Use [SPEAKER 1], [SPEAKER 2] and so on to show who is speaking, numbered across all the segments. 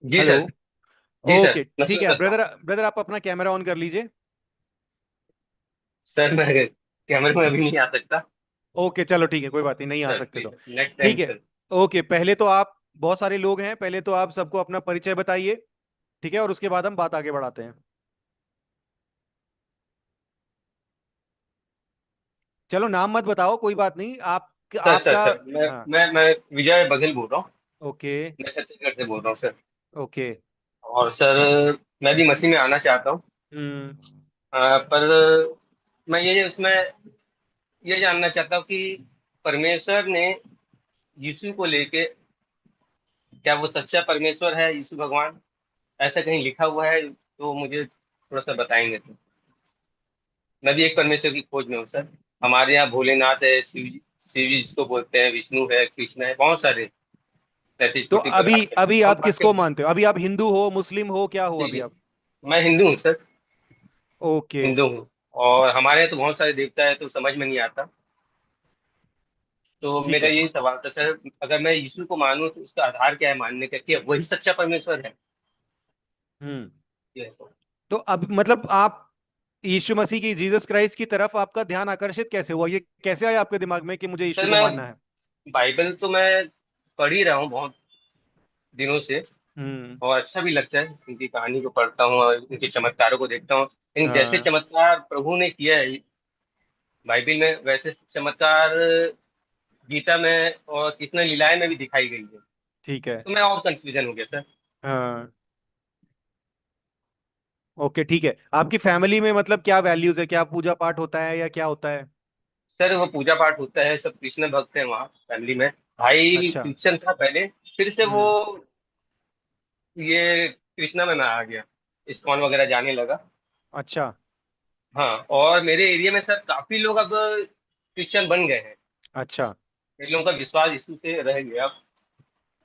[SPEAKER 1] जी
[SPEAKER 2] hello.
[SPEAKER 1] Sir. जी sir,
[SPEAKER 2] okay
[SPEAKER 1] मैं
[SPEAKER 2] ठीक
[SPEAKER 1] सुन
[SPEAKER 2] है
[SPEAKER 1] सकता हूँ।
[SPEAKER 2] ब्रदर, ब्रदर आप अपना कैमरा ऑन कर लीजिए।
[SPEAKER 1] सर मैं कैमरे में अभी नहीं आ सकता।
[SPEAKER 2] ओके चलो ठीक है, कोई बात नहीं, नहीं आ
[SPEAKER 1] सर
[SPEAKER 2] सकते
[SPEAKER 1] प्लीज
[SPEAKER 2] तो
[SPEAKER 1] नेक्स्ट टाइम
[SPEAKER 2] ठीक है।
[SPEAKER 1] सर।
[SPEAKER 2] ओके, पहले तो आप, बहुत सारे लोग हैं, पहले तो आप सबको अपना परिचय बताइए, ठीक है, और उसके बाद हम बात आगे बढ़ाते हैं। चलो नाम मत बताओ, कोई बात नहीं, आप
[SPEAKER 1] सर सर
[SPEAKER 2] आपका।
[SPEAKER 1] सर मैं
[SPEAKER 2] हाँ।
[SPEAKER 1] मैं मैं विजय बघेल बोल रहा हूँ।
[SPEAKER 2] ओके।
[SPEAKER 1] मैं छत्तीसगढ़ से बोल रहा हूँ सर।
[SPEAKER 2] ओके।
[SPEAKER 1] और सर मैं भी मसीह में आना चाहता हूँ।
[SPEAKER 2] हम्म।
[SPEAKER 1] पर मैं ये उसमें ये जानना चाहता हूँ कि परमेश्वर ने यीशु को लेके, क्या वो सच्चा परमेश्वर है यीशु भगवान, ऐसा कहीं लिखा हुआ है तो मुझे थोड़ा सा बताएंगे तो। मैं भी एक परमेश्वर की खोज में हूँ सर। हमारे यहाँ भोलेनाथ है, शिव जी जिसको बोलते हैं, विष्णु है, कृष्ण है, बहुत सारे 33
[SPEAKER 2] तो
[SPEAKER 1] कोटि
[SPEAKER 2] अभी
[SPEAKER 1] प्रकाश है।
[SPEAKER 2] अभी
[SPEAKER 1] हम
[SPEAKER 2] आप
[SPEAKER 1] भटके
[SPEAKER 2] किसको
[SPEAKER 1] हुए हैं।
[SPEAKER 2] मानते हो? अभी आप हिंदू हो, मुस्लिम हो, क्या हो
[SPEAKER 1] जी
[SPEAKER 2] अभी
[SPEAKER 1] जी,
[SPEAKER 2] आप?
[SPEAKER 1] मैं हिंदू हूँ सर।
[SPEAKER 2] ओके।
[SPEAKER 1] हिंदू हूँ। और हमारे यहाँ तो बहुत सारे देवता है तो समझ में नहीं आता। तो
[SPEAKER 2] ठीक
[SPEAKER 1] मेरा
[SPEAKER 2] है।
[SPEAKER 1] यही सवाल था सर, अगर मैं यीशु को मानूं तो उसका आधार क्या है मानने का, कि वही सच्चा परमेश्वर है?
[SPEAKER 2] हम्म।
[SPEAKER 1] ये सर।
[SPEAKER 2] तो अब मतलब आप यीशु मसीह की, जीसस क्राइस्ट की तरफ आपका ध्यान आकर्षित कैसे हुआ? ये कैसे आया आपके दिमाग में कि मुझे यीशु
[SPEAKER 1] सर
[SPEAKER 2] को मानना है?
[SPEAKER 1] मैं बाइबल तो मैं पढ़ ही रहा हूँ बहुत दिनों से।
[SPEAKER 2] हम्म।
[SPEAKER 1] और अच्छा भी लगता है, उनकी कहानी को पढ़ता हूँ और उनके चमत्कारों को देखता हूँ। लेकिन जैसे
[SPEAKER 2] हाँ।
[SPEAKER 1] चमत्कार प्रभु ने किया है बाइबिल में, वैसे चमत्कार गीता में और कृष्ण लीलाएं में भी दिखाई गई है।
[SPEAKER 2] ठीक है।
[SPEAKER 1] तो मैं और कंफ्यूजन हो गया सर।
[SPEAKER 2] हाँ। ओके ठीक है, आपकी फैमिली में मतलब क्या वैल्यूज है? क्या पूजा पाठ होता है या क्या होता है?
[SPEAKER 1] सर वो पूजा पाठ होता है, सब कृष्ण भक्त हैं वहाँ फैमिली में। भाई
[SPEAKER 2] अच्छा।
[SPEAKER 1] क्रिश्चियन था पहले, फिर से वो
[SPEAKER 2] हम्म।
[SPEAKER 1] ये कृष्णा में मैं आ गया, इस्कॉन वगैरह जाने लगा।
[SPEAKER 2] अच्छा।
[SPEAKER 1] हाँ, और मेरे एरिया में सर काफी लोग अब क्रिश्चियन बन गए हैं।
[SPEAKER 2] अच्छा।
[SPEAKER 1] इन लोगों का विश्वास यीशु से रह गया अब।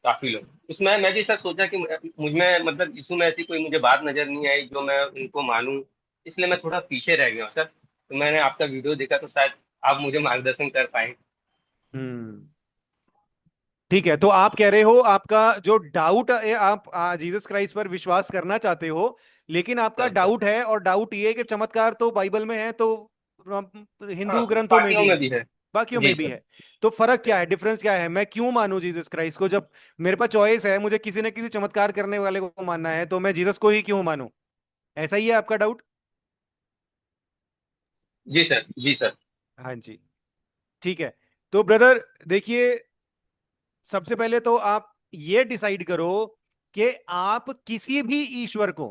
[SPEAKER 1] काफी लोग उसमें, मैं भी सर सोचा कि मुझ में मतलब यीशु में ऐसी कोई मुझे बात नजर नहीं आई जो मैं उनको मानूं। इसलिए मैं थोड़ा पीछे रह गया हूँ सर। तो मैंने आपका वीडियो देखा तो शायद आप मुझे मार्गदर्शन कर पाए।
[SPEAKER 2] हम्म। ठीक है, तो आप कह रहे हो आपका जो डाउट है, आप जीसस क्राइस्ट पर विश्वास करना चाहते हो, लेकिन आपका
[SPEAKER 1] सर सर।
[SPEAKER 2] डाउट है, और डाउट ये है कि चमत्कार तो बाइबल में है, तो
[SPEAKER 1] हाँ,
[SPEAKER 2] हिंदू ग्रंथों में
[SPEAKER 1] पार्टियों
[SPEAKER 2] भी
[SPEAKER 1] में
[SPEAKER 2] है,
[SPEAKER 1] भी है।
[SPEAKER 2] बाकियों
[SPEAKER 1] जी
[SPEAKER 2] में भी
[SPEAKER 1] सर।
[SPEAKER 2] है। तो फर्क क्या है, डिफरेंस क्या है? मैं क्यों मानूं जीसस क्राइस्ट को? जब मेरे पास चॉइस है, मुझे किसी न किसी चमत्कार करने वाले को मानना है, तो मैं जीसस को ही क्यों मानूं? ऐसा ही है आपका डाउट?
[SPEAKER 1] जी सर। जी सर।
[SPEAKER 2] हाँ जी। ठीक है, तो ब्रदर देखिए, सबसे पहले तो आप ये डिसाइड करो कि आप किसी भी ईश्वर को,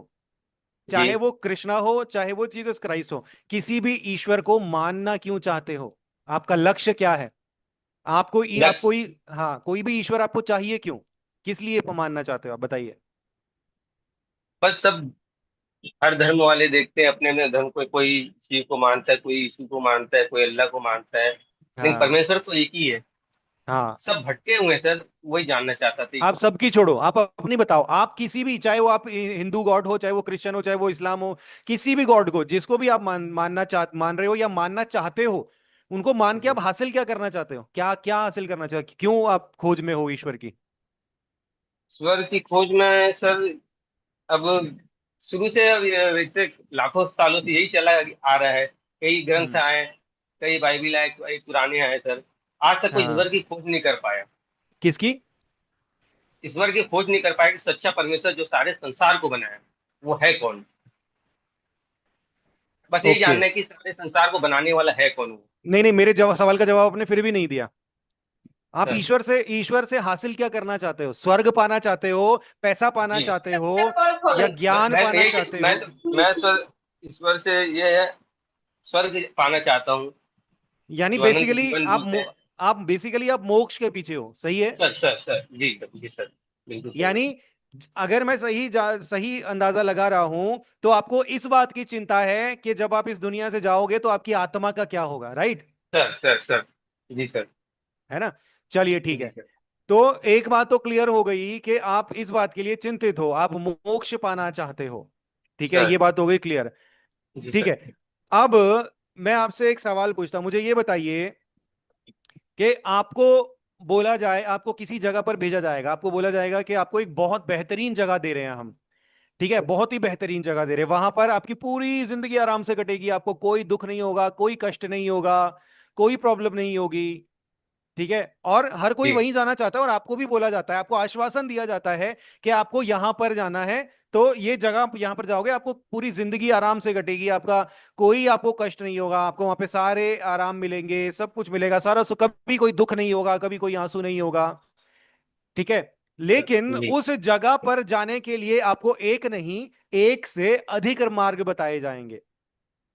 [SPEAKER 1] जी।
[SPEAKER 2] चाहे वो कृष्णा हो चाहे वो जीसस क्राइस्ट हो, किसी भी ईश्वर को मानना क्यों चाहते हो? आपका लक्ष्य क्या है? आपको
[SPEAKER 1] लक्ष्य,
[SPEAKER 2] आपको ही, हाँ, कोई भी ईश्वर आपको चाहिए क्यों? किस लिए मानना चाहते हो आप, बताइए।
[SPEAKER 1] बस सब हर धर्म वाले देखते हैं अपने अपने धर्म को, कोई शिव को मानता है, कोई यीशु को मानता है, कोई अल्लाह को मानता है, लेकिन
[SPEAKER 2] हाँ।
[SPEAKER 1] परमेश्वर तो एक ही है।
[SPEAKER 2] हाँ।
[SPEAKER 1] सब भटके हुए हैं सर, वही जानना चाहता था।
[SPEAKER 2] आप सबकी छोड़ो, आप अपनी बताओ। आप किसी भी, चाहे वो आप हिंदू गॉड हो, चाहे वो क्रिश्चियन हो, चाहे वो इस्लाम हो, किसी भी गॉड को, जिसको भी आप मान रहे हो या मानना चाहते हो, उनको मान के आप
[SPEAKER 1] जी।
[SPEAKER 2] हासिल क्या करना चाहते हो? क्या क्या हासिल करना चाहते हो? क्यों आप खोज में हो ईश्वर की?
[SPEAKER 1] स्वर्ग की खोज में सर, अब शुरू से अब ये इतने लाखों सालों से यही चला आ रहा है। कई ग्रंथ
[SPEAKER 2] हम्म।
[SPEAKER 1] आए, कई बाइबिल आए, कई पुराने आए सर। आज तक कोई ईश्वर
[SPEAKER 2] हाँ।
[SPEAKER 1] की खोज नहीं कर पाया।
[SPEAKER 2] किसकी?
[SPEAKER 1] ईश्वर की खोज नहीं कर पाया कि सच्चा परमेश्वर जो सारे संसार को बनाया वो है कौन। बस यही
[SPEAKER 2] ओके।
[SPEAKER 1] जानना है कि सारे संसार को बनाने वाला है कौन वो।
[SPEAKER 2] नहीं नहीं, मेरे सवाल का जवाब आपने फिर भी नहीं दिया। आप
[SPEAKER 1] सर।
[SPEAKER 2] ईश्वर से हासिल क्या करना चाहते हो? स्वर्ग पाना चाहते हो, पैसा पाना
[SPEAKER 1] जी।
[SPEAKER 2] चाहते हो, या ज्ञान
[SPEAKER 1] मैं
[SPEAKER 2] पाना
[SPEAKER 1] यही
[SPEAKER 2] चाहते
[SPEAKER 1] मैं
[SPEAKER 2] हो?
[SPEAKER 1] मैं स्वर्ग, ईश्वर से ये है, स्वर्ग पाना चाहता हूँ,
[SPEAKER 2] यानी
[SPEAKER 1] जो अनंत
[SPEAKER 2] बेसिकली
[SPEAKER 1] जीवन
[SPEAKER 2] आप
[SPEAKER 1] बोलते हैं।
[SPEAKER 2] आप मोक्ष के पीछे हो, सही है?
[SPEAKER 1] सर सर सर, जी सर, जी सर, बिल्कुल सही।
[SPEAKER 2] यानी अगर मैं सही अंदाजा लगा रहा हूं, तो आपको इस बात की चिंता है कि जब आप इस दुनिया से जाओगे तो आपकी आत्मा का क्या होगा, राइट?
[SPEAKER 1] Sir sir sir. जी सर।
[SPEAKER 2] है ना? चलिए ठीक
[SPEAKER 1] जी
[SPEAKER 2] है।
[SPEAKER 1] सर।
[SPEAKER 2] तो एक बात तो क्लियर हो गई कि आप इस बात के लिए चिंतित हो, आप मोक्ष पाना चाहते हो। ठीक है,
[SPEAKER 1] सर।
[SPEAKER 2] ये बात हो गई क्लियर।
[SPEAKER 1] जी
[SPEAKER 2] ठीक
[SPEAKER 1] सर।
[SPEAKER 2] है। अब मैं आपसे एक सवाल पूछता हूं, मुझे ये बताइए कि आपको बोला जाए, आपको किसी जगह पर भेजा जाएगा, आपको बोला जाएगा कि आपको एक बहुत बेहतरीन जगह दे रहे हैं हम, ठीक है, बहुत ही बेहतरीन जगह दे रहे हैं, वहां पर आपकी पूरी जिंदगी आराम से कटेगी, आपको कोई दुख नहीं होगा, कोई कष्ट नहीं होगा, कोई प्रॉब्लम नहीं होगी, ठीक है। और हर कोई
[SPEAKER 1] जी
[SPEAKER 2] वहीं जाना चाहता है, और आपको भी बोला जाता है, आपको आश्वासन दिया जाता है कि आपको यहां पर जाना है, तो ये जगह यहां पर जाओगे आपको पूरी जिंदगी आराम से कटेगी, आपका कोई आपको कष्ट नहीं होगा, आपको वहां पे सारे आराम मिलेंगे, सब कुछ मिलेगा, सारा सुख, कभी कोई दुख नहीं होगा, कभी कोई आंसू नहीं होगा, ठीक है। लेकिन
[SPEAKER 1] जी।
[SPEAKER 2] उस जगह पर जाने के लिए आपको एक नहीं, एक से अधिक मार्ग बताए जाएंगे,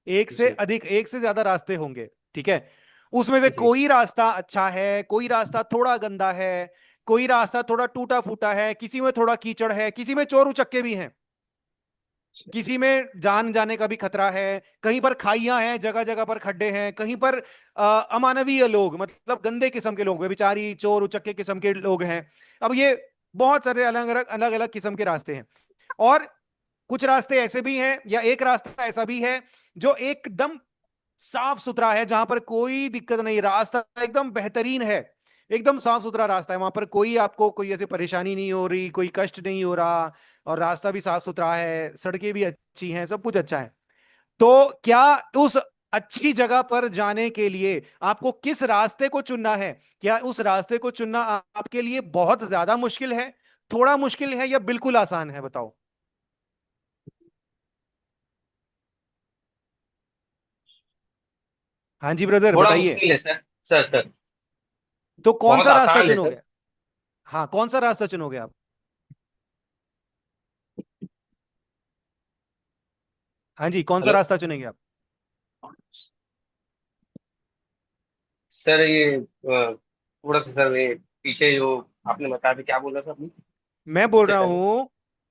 [SPEAKER 2] एक से
[SPEAKER 1] जी
[SPEAKER 2] अधिक, एक से ज्यादा रास्ते होंगे, ठीक है। उसमें से
[SPEAKER 1] जी।
[SPEAKER 2] कोई रास्ता अच्छा है, कोई रास्ता थोड़ा गंदा है, कोई रास्ता थोड़ा टूटा फूटा है, किसी में थोड़ा कीचड़ है, किसी में चोर उचक्के भी हैं, किसी में जान जाने का भी खतरा है, कहीं पर खाइयां हैं, जगह जगह पर खड्डे हैं, कहीं पर अमानवीय लोग, मतलब गंदे किस्म के लोग, बेचारी चोर उचक्के किस्म के लोग हैं। अब ये बहुत सारे अलग अलग अलग अलग किस्म के रास्ते हैं। और कुछ रास्ते ऐसे भी हैं, या एक रास्ता ऐसा भी है जो एकदम साफ सुथरा है, जहां पर कोई दिक्कत नहीं, रास्ता एकदम बेहतरीन है, एकदम साफ सुथरा रास्ता है, वहां पर कोई आपको कोई ऐसी परेशानी नहीं हो रही, कोई कष्ट नहीं हो रहा, और रास्ता भी साफ सुथरा है, सड़कें भी अच्छी हैं, सब कुछ अच्छा है। तो क्या उस अच्छी जगह पर जाने के लिए आपको किस रास्ते को चुनना है? क्या उस रास्ते को चुनना आपके लिए बहुत ज्यादा मुश्किल है, थोड़ा मुश्किल है, या बिल्कुल आसान है, बताओ। हाँ जी ब्रदर,
[SPEAKER 1] थोड़ा
[SPEAKER 2] बताइए।
[SPEAKER 1] मुश्किल है सर। सर।
[SPEAKER 2] तो कौन
[SPEAKER 1] बहुत
[SPEAKER 2] सा रास्ता
[SPEAKER 1] आसान है सर।
[SPEAKER 2] चुनोगे? हाँ, कौन सा रास्ता चुनोगे आप? हाँ जी, कौन सा
[SPEAKER 1] हेलो
[SPEAKER 2] रास्ता चुनेंगे आप?
[SPEAKER 1] सर, ये थोड़ा सा सर, ये पीछे जो आपने बताया था, क्या बोल रहा था आपने
[SPEAKER 2] मैं बोल
[SPEAKER 1] इससे
[SPEAKER 2] रहा
[SPEAKER 1] पहले?
[SPEAKER 2] हूं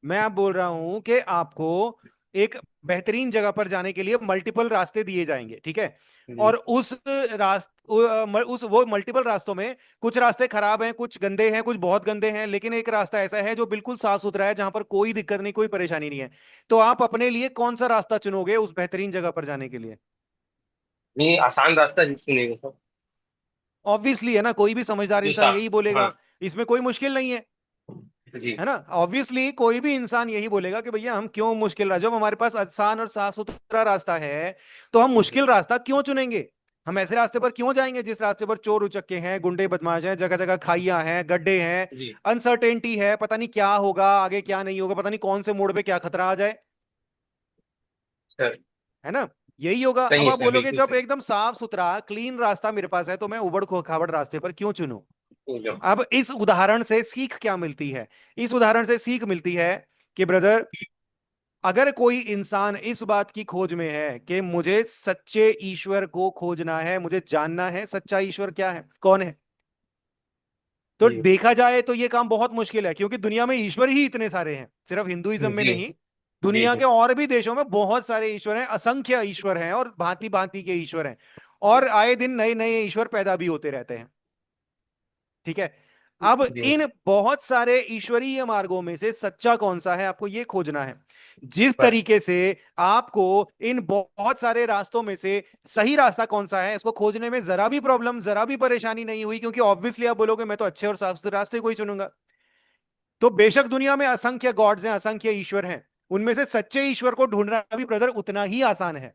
[SPEAKER 2] मैं आप बोल रहा हूं कि आपको एक बेहतरीन जगह पर जाने के लिए मल्टीपल रास्ते दिए जाएंगे, ठीक है।
[SPEAKER 1] जी।
[SPEAKER 2] और उस उस वो मल्टीपल रास्तों में कुछ रास्ते खराब हैं, कुछ गंदे हैं, कुछ बहुत गंदे हैं, लेकिन एक रास्ता ऐसा है जो बिल्कुल साफ सुथरा है, जहां पर कोई दिक्कत नहीं, कोई परेशानी नहीं है। तो आप अपने लिए कौन सा रास्ता चुनोगे उस बेहतरीन जगह पर जाने के लिए?
[SPEAKER 1] नहीं, आसान रास्ता चुनेगा सर।
[SPEAKER 2] ऑब्वियसली है ना, कोई भी समझदार
[SPEAKER 1] जो
[SPEAKER 2] इंसान
[SPEAKER 1] साफ।
[SPEAKER 2] यही
[SPEAKER 1] हाँ।
[SPEAKER 2] बोलेगा, इसमें कोई मुश्किल नहीं है,
[SPEAKER 1] जी।
[SPEAKER 2] है ना। ऑब्वियसली कोई भी इंसान यही बोलेगा कि भैया हम क्यों मुश्किल जब हमारे पास आसान और साफ सुथरा रास्ता है, तो हम
[SPEAKER 1] जी
[SPEAKER 2] मुश्किल रास्ता क्यों चुनेंगे? हम ऐसे रास्ते पर क्यों जाएंगे जिस रास्ते पर चोर उचक्के हैं, गुंडे बदमाश हैं, जगह जगह खाइयां हैं, गड्ढे हैं,
[SPEAKER 1] जी
[SPEAKER 2] अनसर्टेनिटी है, पता नहीं क्या होगा आगे, क्या नहीं होगा, पता नहीं कौन से मोड़ पे क्या खतरा आ जाए,
[SPEAKER 1] सर।
[SPEAKER 2] है ना। यही होगा।
[SPEAKER 1] सही
[SPEAKER 2] अब
[SPEAKER 1] है
[SPEAKER 2] आप
[SPEAKER 1] सर,
[SPEAKER 2] बोलोगे
[SPEAKER 1] बिल्कुल
[SPEAKER 2] जब
[SPEAKER 1] सही।
[SPEAKER 2] एकदम साफ सुथरा क्लीन रास्ता मेरे पास है, तो मैं उबड़ खाबड़ रास्ते पर क्यों चुनूं?
[SPEAKER 1] एकदम।
[SPEAKER 2] अब इस उदाहरण से सीख क्या मिलती है? इस उदाहरण से सीख मिलती है कि ब्रदर, अगर कोई इंसान इस बात की खोज में है कि मुझे सच्चे ईश्वर को खोजना है, मुझे जानना है सच्चा ईश्वर क्या है, कौन है, तो
[SPEAKER 1] जी
[SPEAKER 2] देखा जाए तो ये काम बहुत मुश्किल है, क्योंकि दुनिया में ईश्वर ही इतने सारे हैं, सिर्फ हिंदुइज्म में
[SPEAKER 1] जी
[SPEAKER 2] नहीं,
[SPEAKER 1] जी
[SPEAKER 2] दुनिया
[SPEAKER 1] जी।
[SPEAKER 2] के और भी देशों में बहुत सारे ईश्वर हैं, असंख्य ईश्वर हैं, और भांति भांति के ईश्वर हैं, और आए दिन नए नए ईश्वर पैदा भी होते रहते हैं, ठीक है। अब
[SPEAKER 1] जी
[SPEAKER 2] इन बहुत सारे ईश्वरीय मार्गों में से सच्चा कौन सा है, आपको ये खोजना है। जिस
[SPEAKER 1] बस।
[SPEAKER 2] तरीके से आपको इन बहुत सारे रास्तों में से सही रास्ता कौन सा है, इसको खोजने में जरा भी प्रॉब्लम, जरा भी परेशानी नहीं हुई, क्योंकि ऑब्वियसली आप बोलोगे मैं तो अच्छे और साफ सुथरे रास्ते को ही चुनूंगा। तो बेशक दुनिया में असंख्य गॉड्स हैं, असंख्य ईश्वर हैं, उनमें से सच्चे ईश्वर को ढूंढना भी ब्रदर उतना ही आसान है।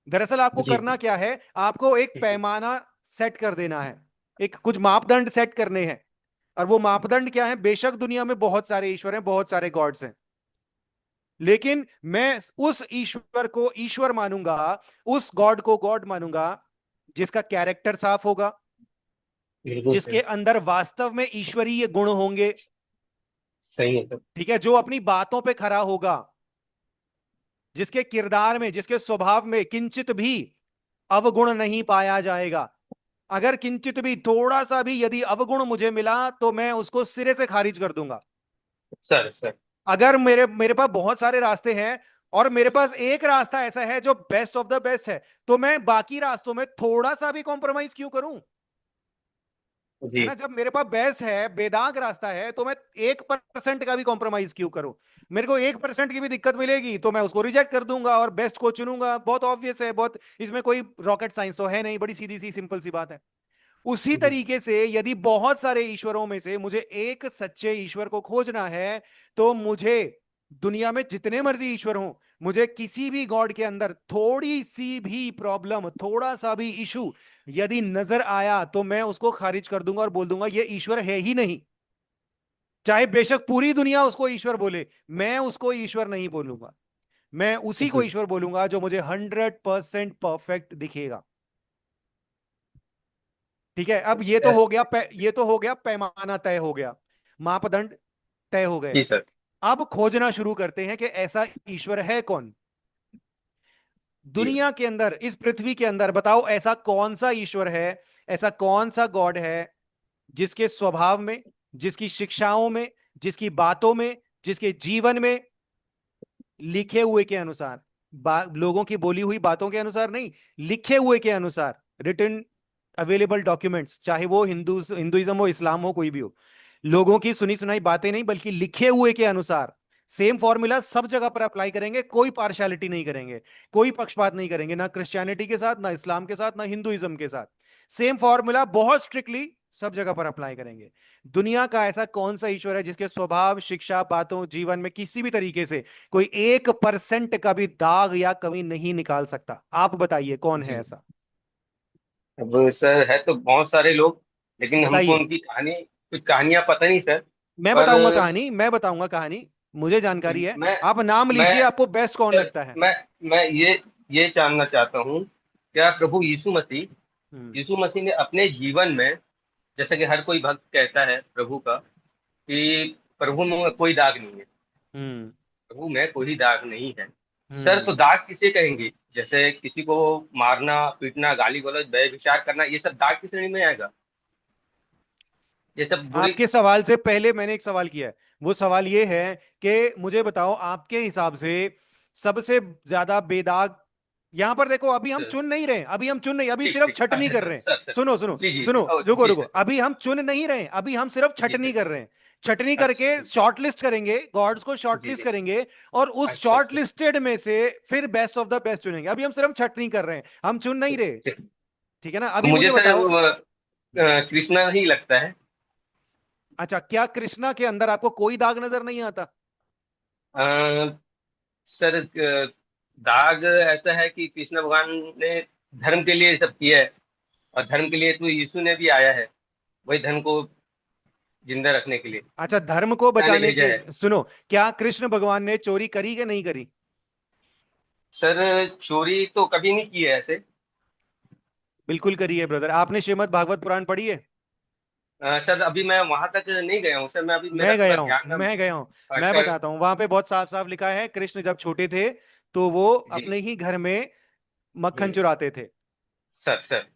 [SPEAKER 2] दरअसल आपको
[SPEAKER 1] जी
[SPEAKER 2] करना क्या है, आपको एक पैमाना सेट कर देना है, एक कुछ मापदंड सेट करने हैं। और वो मापदंड क्या है? बेशक दुनिया में बहुत सारे ईश्वर हैं, बहुत सारे गॉड्स हैं, लेकिन मैं उस ईश्वर को ईश्वर मानूंगा, उस गॉड को गॉड मानूंगा जिसका कैरेक्टर साफ होगा,
[SPEAKER 1] बिल्कुल
[SPEAKER 2] जिसके
[SPEAKER 1] सही।
[SPEAKER 2] अंदर वास्तव में ईश्वरीय गुण होंगे,
[SPEAKER 1] सही है सर।
[SPEAKER 2] ठीक है, जो अपनी बातों पे खरा होगा, जिसके किरदार में, जिसके स्वभाव में किंचित भी अवगुण नहीं पाया जाएगा। अगर किंचित भी, थोड़ा सा भी यदि अवगुण मुझे मिला, तो मैं उसको सिरे से खारिज कर दूंगा।
[SPEAKER 1] Sir sir.
[SPEAKER 2] अगर मेरे मेरे पास बहुत सारे रास्ते हैं, और मेरे पास एक रास्ता ऐसा है जो बेस्ट ऑफ द बेस्ट है, तो मैं बाकी रास्तों में थोड़ा सा भी कॉम्प्रोमाइज क्यों करूं? है
[SPEAKER 1] जी।
[SPEAKER 2] ना, जब मेरे पास बेस्ट है, बेदाग रास्ता है, तो मैं 1% का भी कॉम्प्रोमाइज क्यों करूं? मेरे को 1% की भी दिक्कत मिलेगी तो मैं उसको रिजेक्ट कर दूंगा और बेस्ट को चुनूंगा। बहुत ऑब्वियस है, बहुत, इसमें कोई रॉकेट साइंस तो है नहीं, बड़ी सीधी सी सिंपल सी बात है। उसी तरीके से यदि बहुत सारे ईश्वरों में से मुझे एक सच्चे ईश्वर को खोजना है, तो मुझे दुनिया में जितने मर्जी ईश्वर हों, मुझे किसी भी गॉड के अंदर थोड़ी सी भी प्रॉब्लम, थोड़ा सा भी इशू यदि नजर आया, तो मैं उसको खारिज कर दूंगा और बोल दूंगा ये ईश्वर है ही नहीं। चाहे बेशक पूरी दुनिया उसको ईश्वर बोले, मैं उसको ईश्वर नहीं बोलूंगा। मैं उसी को
[SPEAKER 1] जी।
[SPEAKER 2] ईश्वर बोलूंगा जो मुझे 100% परफेक्ट दिखेगा। ठीक है, अब ये तो हो
[SPEAKER 1] यस।
[SPEAKER 2] गया, ये तो हो गया, पैमाना तय हो गया, मापदंड तय हो गए।
[SPEAKER 1] जी सर।
[SPEAKER 2] अब खोजना शुरू करते हैं कि ऐसा ईश्वर है कौन
[SPEAKER 1] जी।
[SPEAKER 2] दुनिया के अंदर, इस पृथ्वी के अंदर। बताओ ऐसा कौन सा ईश्वर है, ऐसा कौन सा गॉड है जिसके स्वभाव में, जिसकी शिक्षाओं में, जिसकी बातों में, जिसके जीवन में लिखे हुए के अनुसार, लोगों की बोली हुई बातों के अनुसार नहीं, लिखे हुए के अनुसार, रिटन अवेलेबल डॉक्यूमेंट्स, चाहे वो हिंदुइज्म हो, इस्लाम हो, कोई भी हो, लोगों की सुनी सुनाई बातें नहीं, बल्कि लिखे हुए के अनुसार सेम फॉर्मूला सब जगह पर अप्लाई करेंगे, कोई पार्शियलिटी नहीं करेंगे, कोई पक्षपात नहीं करेंगे, ना क्रिश्चियनिटी के साथ, ना इस्लाम के साथ, ना हिंदुइज्म के साथ। सेम फॉर्मूला बहुत स्ट्रिक्टली सब जगह पर अप्लाई करेंगे। दुनिया का ऐसा कौन सा ईश्वर है जिसके स्वभाव, शिक्षा, बातों, जीवन में किसी भी तरीके से कोई 1% का भी दाग या कमी नहीं निकाल सकता? आप बताइए कौन है
[SPEAKER 1] जी।
[SPEAKER 2] ऐसा?
[SPEAKER 1] अब सर, है तो बहुत सारे लोग, लेकिन हमको
[SPEAKER 2] बताइए।
[SPEAKER 1] उनकी कहानी, कुछ कहानियां पता नहीं सर।
[SPEAKER 2] मैं
[SPEAKER 1] पर
[SPEAKER 2] बताऊंगा कहानी, मैं बताऊंगा कहानी, मुझे जानकारी है।
[SPEAKER 1] मैं
[SPEAKER 2] आप नाम
[SPEAKER 1] मैं
[SPEAKER 2] लीजिए, आपको बेस्ट कौन
[SPEAKER 1] सर,
[SPEAKER 2] लगता है?
[SPEAKER 1] मैं ये जानना चाहता हूँ, क्या प्रभु यीशु मसीह,
[SPEAKER 2] हम्म।
[SPEAKER 1] यीशु मसीह ने अपने जीवन में, जैसा कि हर कोई भक्त कहता है प्रभु का, कि प्रभु में कोई दाग नहीं है,
[SPEAKER 2] हम्म।
[SPEAKER 1] प्रभु में कोई दाग नहीं है। सर,
[SPEAKER 2] हम्म।
[SPEAKER 1] तो दाग किसे कहेंगे? जैसे किसी को मारना, पीटना, गाली गलौज, व्यभिचार करना, ये सब दाग की श्रेणी में आएगा? ये सब बुरी।
[SPEAKER 2] आपके सवाल से पहले मैंने एक सवाल किया है। वो सवाल ये है कि मुझे बताओ आपके हिसाब से सबसे ज्यादा बेदाग, यहां पर देखो, अभी हम
[SPEAKER 1] सर,
[SPEAKER 2] चुन नहीं रहे, अभी हम चुन नहीं, अभी
[SPEAKER 1] ठीक
[SPEAKER 2] सिर्फ
[SPEAKER 1] ठीक,
[SPEAKER 2] छटनी
[SPEAKER 1] अच्छा
[SPEAKER 2] कर
[SPEAKER 1] सर,
[SPEAKER 2] रहे हैं।
[SPEAKER 1] Sir sir.
[SPEAKER 2] सुनो सुनो
[SPEAKER 1] जी जी जी,
[SPEAKER 2] सुनो,
[SPEAKER 1] ओ
[SPEAKER 2] रुको
[SPEAKER 1] जी
[SPEAKER 2] रुको,
[SPEAKER 1] सर।
[SPEAKER 2] अभी हम चुन नहीं रहे, अभी हम सिर्फ
[SPEAKER 1] जी
[SPEAKER 2] छटनी
[SPEAKER 1] सर।
[SPEAKER 2] कर रहे हैं। छटनी करके
[SPEAKER 1] अच्छा।
[SPEAKER 2] शॉर्टलिस्ट करेंगे, गॉड्स को
[SPEAKER 1] जी
[SPEAKER 2] शॉर्टलिस्ट
[SPEAKER 1] जी।
[SPEAKER 2] करेंगे, और उस
[SPEAKER 1] अच्छा
[SPEAKER 2] शॉर्ट
[SPEAKER 1] अच्छा।
[SPEAKER 2] लिस्टेड में से फिर बेस्ट ऑफ द बेस्ट चुनेंगे। अभी हम सिर्फ छटनी कर रहे हैं, हम चुन नहीं रहे।
[SPEAKER 1] ठीक।
[SPEAKER 2] ठीक है ना?
[SPEAKER 1] तो
[SPEAKER 2] अभी
[SPEAKER 1] मुझे
[SPEAKER 2] मुझे
[SPEAKER 1] सर
[SPEAKER 2] बताओ।
[SPEAKER 1] कृष्णा ही लगता है।
[SPEAKER 2] अच्छा, क्या कृष्णा के अंदर आपको कोई दाग नजर नहीं आता?
[SPEAKER 1] अ, सर, दाग ऐसा है कि कृष्ण भगवान ने धर्म के लिए ये सब किया है, और धर्म के लिए तो यीशु ने भी आया है, वही धर्म को जिंदा रखने के लिए
[SPEAKER 2] अच्छा, धर्म को
[SPEAKER 1] पहले
[SPEAKER 2] बचाने
[SPEAKER 1] भेजा
[SPEAKER 2] के,
[SPEAKER 1] है।
[SPEAKER 2] सुनो, क्या कृष्ण भगवान ने चोरी करी कि नहीं करी?
[SPEAKER 1] सर, चोरी तो कभी नहीं की है ऐसे।
[SPEAKER 2] बिल्कुल करी है ब्रदर। आपने श्रीमद् भागवत पुराण पढ़ी है?
[SPEAKER 1] सर, अभी मैं वहां तक नहीं गया हूँ सर, मैं अभी, मेरा
[SPEAKER 2] मैं
[SPEAKER 1] थोड़ा
[SPEAKER 2] गया हूं,
[SPEAKER 1] ध्यान में
[SPEAKER 2] मैं गया हूं। मैं
[SPEAKER 1] अटका।
[SPEAKER 2] बताता हूं, वहां पे बहुत साफ साफ लिखा है, कृष्ण जब छोटे थे तो वो
[SPEAKER 1] जी
[SPEAKER 2] अपने ही घर में मक्खन
[SPEAKER 1] जी।
[SPEAKER 2] चुराते थे।
[SPEAKER 1] Sir sir.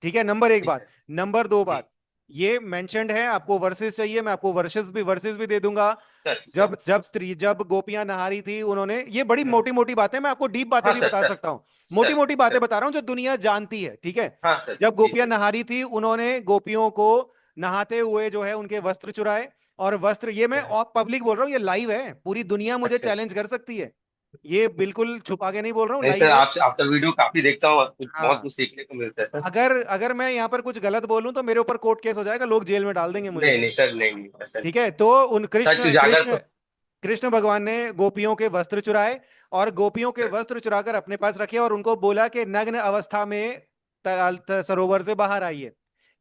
[SPEAKER 2] ठीक है, नंबर एक
[SPEAKER 1] जी
[SPEAKER 2] बात।
[SPEAKER 1] सर।
[SPEAKER 2] नंबर दो
[SPEAKER 1] जी
[SPEAKER 2] बात, ये मेंशन्ड है, आपको वर्सेस चाहिए, मैं आपको वर्सेस भी दे दूंगा।
[SPEAKER 1] सर। सर।
[SPEAKER 2] जब गोपियां नहा रही थी, उन्होंने, ये बड़ी
[SPEAKER 1] हम्म,
[SPEAKER 2] मोटी मोटी बातें, मैं आपको डीप बातें
[SPEAKER 1] हाँ
[SPEAKER 2] भी
[SPEAKER 1] सर,
[SPEAKER 2] बता
[SPEAKER 1] सर
[SPEAKER 2] सकता हूँ। मोटी
[SPEAKER 1] सर
[SPEAKER 2] मोटी बातें
[SPEAKER 1] सर।
[SPEAKER 2] बता रहा हूँ जो दुनिया जानती है। ठीक है,
[SPEAKER 1] हाँ सर।
[SPEAKER 2] जब
[SPEAKER 1] जी
[SPEAKER 2] गोपियां
[SPEAKER 1] सर।
[SPEAKER 2] नहा रही थी, उन्होंने गोपियों को नहाते हुए जो है उनके वस्त्र चुराए। और वस्त्र, ये मैं पब्लिक बोल रहा हूँ, ये लाइव है, पूरी दुनिया मुझे
[SPEAKER 1] अच्छा।
[SPEAKER 2] चैलेंज कर सकती है। ये बिल्कुल छुपा के नहीं बोल रहा हूँ,
[SPEAKER 1] नहीं सर,
[SPEAKER 2] लाइव है।
[SPEAKER 1] आपका वीडियो काफी देखता हूँ, कुछ बहुत
[SPEAKER 2] हाँ,
[SPEAKER 1] कुछ सीखने को मिलता है सर।
[SPEAKER 2] अगर अगर मैं यहाँ पर कुछ गलत बोलूं तो मेरे ऊपर कोर्ट केस हो जाएगा, लोग जेल में डाल देंगे मुझे।
[SPEAKER 1] नहीं नहीं सर, नहीं नहीं सर।
[SPEAKER 2] ठीक है, तो उन
[SPEAKER 1] सच
[SPEAKER 2] कृष्ण
[SPEAKER 1] उजागर
[SPEAKER 2] कृष्ण
[SPEAKER 1] तो।
[SPEAKER 2] कृष्ण भगवान ने गोपियों के वस्त्र चुराए, और गोपियों के
[SPEAKER 1] सर।
[SPEAKER 2] वस्त्र चुराकर अपने पास रखे, और उनको बोला कि नग्न अवस्था में सरोवर से बाहर आइए।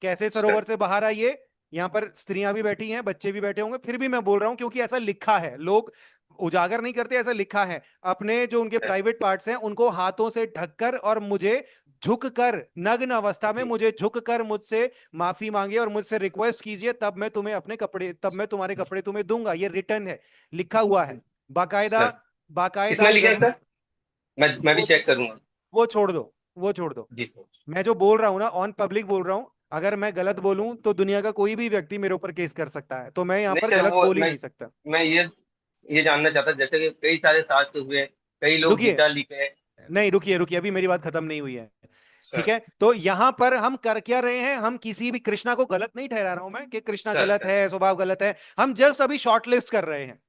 [SPEAKER 2] कैसे
[SPEAKER 1] सर।
[SPEAKER 2] सरोवर से बाहर आइए? यहाँ पर स्त्रियां भी बैठी हैं, बच्चे भी बैठे होंगे, फिर भी मैं बोल रहा हूं क्योंकि ऐसा लिखा है, लोग उजागर नहीं करते, ऐसा लिखा है। अपने जो उनके
[SPEAKER 1] सर।
[SPEAKER 2] प्राइवेट पार्ट्स हैं उनको हाथों से ढककर, और मुझे झुककर, नग्न अवस्था में
[SPEAKER 1] जी।
[SPEAKER 2] मुझे झुककर मुझसे माफी मांगिए और मुझसे रिक्वेस्ट कीजिए, तब मैं तुम्हारे कपड़े तुम्हें दूंगा। ये रिटर्न है, लिखा हुआ है, बाकायदा।
[SPEAKER 1] सर, किसमें
[SPEAKER 2] बाकायदा
[SPEAKER 1] लिखे हैं
[SPEAKER 2] ग्रंथ।
[SPEAKER 1] सर? मैं भी
[SPEAKER 2] वो
[SPEAKER 1] चेक करूंगा।
[SPEAKER 2] वो छोड़ दो, वो छोड़ दो।
[SPEAKER 1] जी सर।
[SPEAKER 2] मैं जो बोल रहा हूं ना, ऑन पब्लिक बोल रहा हूं। अगर मैं गलत बोलूं तो दुनिया का कोई भी व्यक्ति मेरे ऊपर केस कर सकता है, तो मैं यहां
[SPEAKER 1] नहीं
[SPEAKER 2] पर
[SPEAKER 1] सर,
[SPEAKER 2] गलत
[SPEAKER 1] वो
[SPEAKER 2] बोल ही नहीं सकता।
[SPEAKER 1] मैं ये जानना चाहता, जैसे कि कई सारे शास्त्र हुए, कई लोग
[SPEAKER 2] रुकिए,
[SPEAKER 1] गीता लिखे।
[SPEAKER 2] नहीं, रुकिए रुकिए, अभी मेरी बात खत्म नहीं हुई है। ठीक
[SPEAKER 1] सर।
[SPEAKER 2] है, तो यहां पर हम कर क्या रहे हैं? हम किसी भी कृष्णा को गलत नहीं ठहरा रहा हूं मैं कि कृष्णा
[SPEAKER 1] सर।
[SPEAKER 2] गलत
[SPEAKER 1] सर।
[SPEAKER 2] है, स्वभाव गलत है। हम जस्ट अभी शॉर्ट लिस्ट कर रहे हैं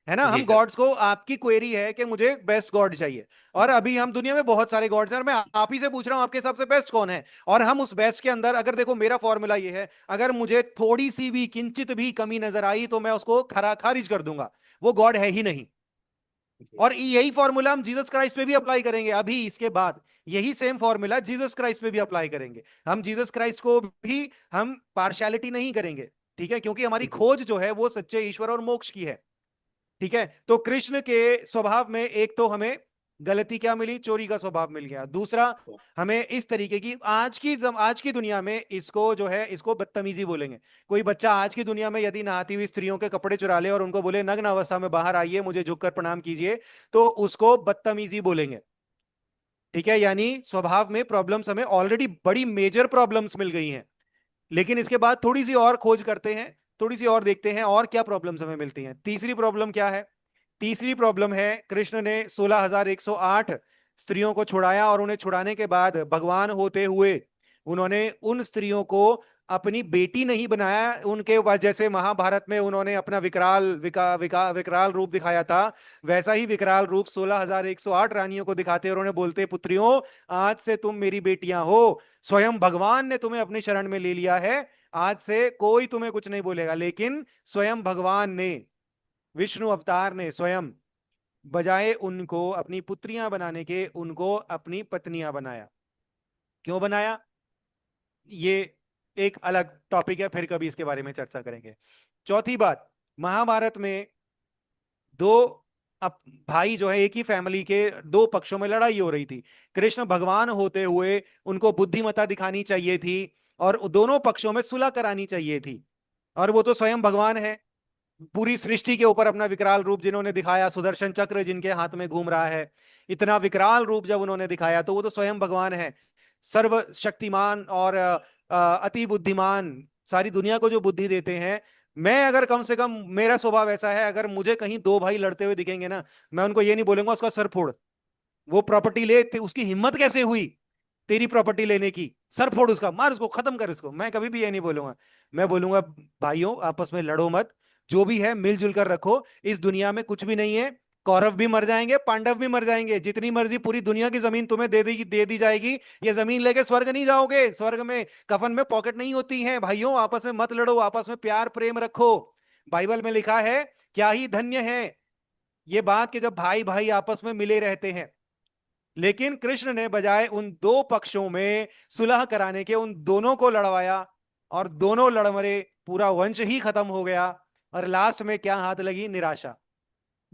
[SPEAKER 2] है ना।
[SPEAKER 1] जी
[SPEAKER 2] हम
[SPEAKER 1] सर।
[SPEAKER 2] गॉड्स को, आपकी क्वेरी है कि मुझे बेस्ट गॉड चाहिए, और अभी हम दुनिया में बहुत सारे गॉड्स हैं, और मैं आप ही से पूछ रहा हूं आपके हिसाब से बेस्ट कौन है। और हम उस बेस्ट के अंदर, अगर देखो मेरा फॉर्मूला ये है, अगर मुझे थोड़ी सी भी किंचित भी कमी नजर आई तो मैं उसको खारिज कर दूंगा, वो गॉड है ही नहीं।
[SPEAKER 1] जी
[SPEAKER 2] और यही फॉर्मूला हम जीसस क्राइस्ट पे भी अप्लाई करेंगे अभी इसके बाद, यही सेम फॉर्मूला जीसस क्राइस्ट पे भी अप्लाई करेंगे। हम जीसस क्राइस्ट को भी हम पार्शियलिटी नहीं करेंगे, ठीक है, क्योंकि हमारी
[SPEAKER 1] जी
[SPEAKER 2] खोज जो है वो सच्चे ईश्वर और मोक्ष की है। ठीक है, तो कृष्ण के स्वभाव में एक तो हमें गलती क्या मिली, चोरी का स्वभाव मिल गया। दूसरा, हमें इस तरीके की आज की दुनिया में इसको जो है इसको बदतमीजी बोलेंगे। कोई बच्चा आज की दुनिया में यदि नहाती हुई स्त्रियों के कपड़े चुरा ले और उनको बोले नग्न अवस्था में बाहर आइए, मुझे झुककर प्रणाम कीजिए, तो उसको बदतमीजी बोलेंगे। ठीक है, यानी स्वभाव में प्रॉब्लम्स, हमें ऑलरेडी बड़ी मेजर प्रॉब्लम्स मिल गई हैं। लेकिन इसके बाद थोड़ी सी और खोज करते हैं, थोड़ी सी और देखते हैं और क्या प्रॉब्लम्स हमें मिलती हैं। तीसरी प्रॉब्लम क्या है? तीसरी प्रॉब्लम है, कृष्ण ने 16,108 स्त्रियों को छुड़ाया, और उन्हें छुड़ाने के बाद भगवान होते हुए उन्होंने उन स्त्रियों को अपनी बेटी नहीं बनाया। उनके बाद जैसे महाभारत में उन्होंने अपना विकराल रूप दिखाया था, वैसा ही विकराल रूप 16,108 रानियों को दिखाते और उन्हें बोलते, पुत्रियों आज से तुम मेरी बेटियां हो, स्वयं भगवान ने तुम्हें अपनी शरण में ले लिया है, आज से कोई तुम्हें कुछ नहीं बोलेगा। लेकिन स्वयं भगवान ने, विष्णु अवतार ने स्वयं, बजाय उनको अपनी पुत्रियां बनाने के उनको अपनी पत्नियां बनाया। क्यों बनाया, ये एक अलग टॉपिक है, फिर कभी इसके बारे में चर्चा करेंगे। चौथी बात, महाभारत में दो अप भाई जो है, एक ही फैमिली के दो पक्षों में लड़ाई हो रही थी। कृष्ण भगवान होते हुए उनको बुद्धिमत्ता दिखानी चाहिए थी और दोनों पक्षों में सुलह करानी चाहिए थी, और वो तो स्वयं भगवान है। पूरी सृष्टि के ऊपर अपना विकराल रूप जिन्होंने दिखाया, सुदर्शन चक्र जिनके हाथ में घूम रहा है, इतना विकराल रूप जब उन्होंने दिखाया तो वो तो स्वयं भगवान है, सर्वशक्तिमान और अति बुद्धिमान, सारी दुनिया को जो बुद्धि देते हैं। मैं अगर कम से कम, मेरा स्वभाव ऐसा है, अगर मुझे कहीं दो भाई लड़ते हुए दिखेंगे ना, मैं उनको ये नहीं बोलूंगा उसका सर फोड़, वो प्रॉपर्टी ले, उसकी हिम्मत कैसे हुई तेरी प्रॉपर्टी लेने की, सर फोड़ उसका, मार उसको, खत्म कर इसको, मैं कभी भी ये नहीं बोलूंगा। मैं बोलूंगा भाइयों आपस में लड़ो मत, जो भी है मिलजुल कर रखो, इस दुनिया में कुछ भी नहीं है, कौरव भी मर जाएंगे, पांडव भी मर जाएंगे, जितनी मर्जी पूरी दुनिया की जमीन तुम्हें दे दी जाएगी, ये जमीन लेके स्वर्ग नहीं जाओगे, स्वर्ग में कफन में पॉकेट नहीं होती है। भाइयों आपस में मत लड़ो, आपस में प्यार प्रेम रखो। बाइबल में लिखा है, क्या ही धन्य है ये बात कि जब भाई भाई आपस में मिले रहते हैं। लेकिन कृष्ण ने बजाय उन दो पक्षों में सुलह कराने के उन दोनों को लड़वाया, और दोनों लड़ मरे, पूरा वंश ही खत्म हो गया, और लास्ट में क्या हाथ लगी, निराशा।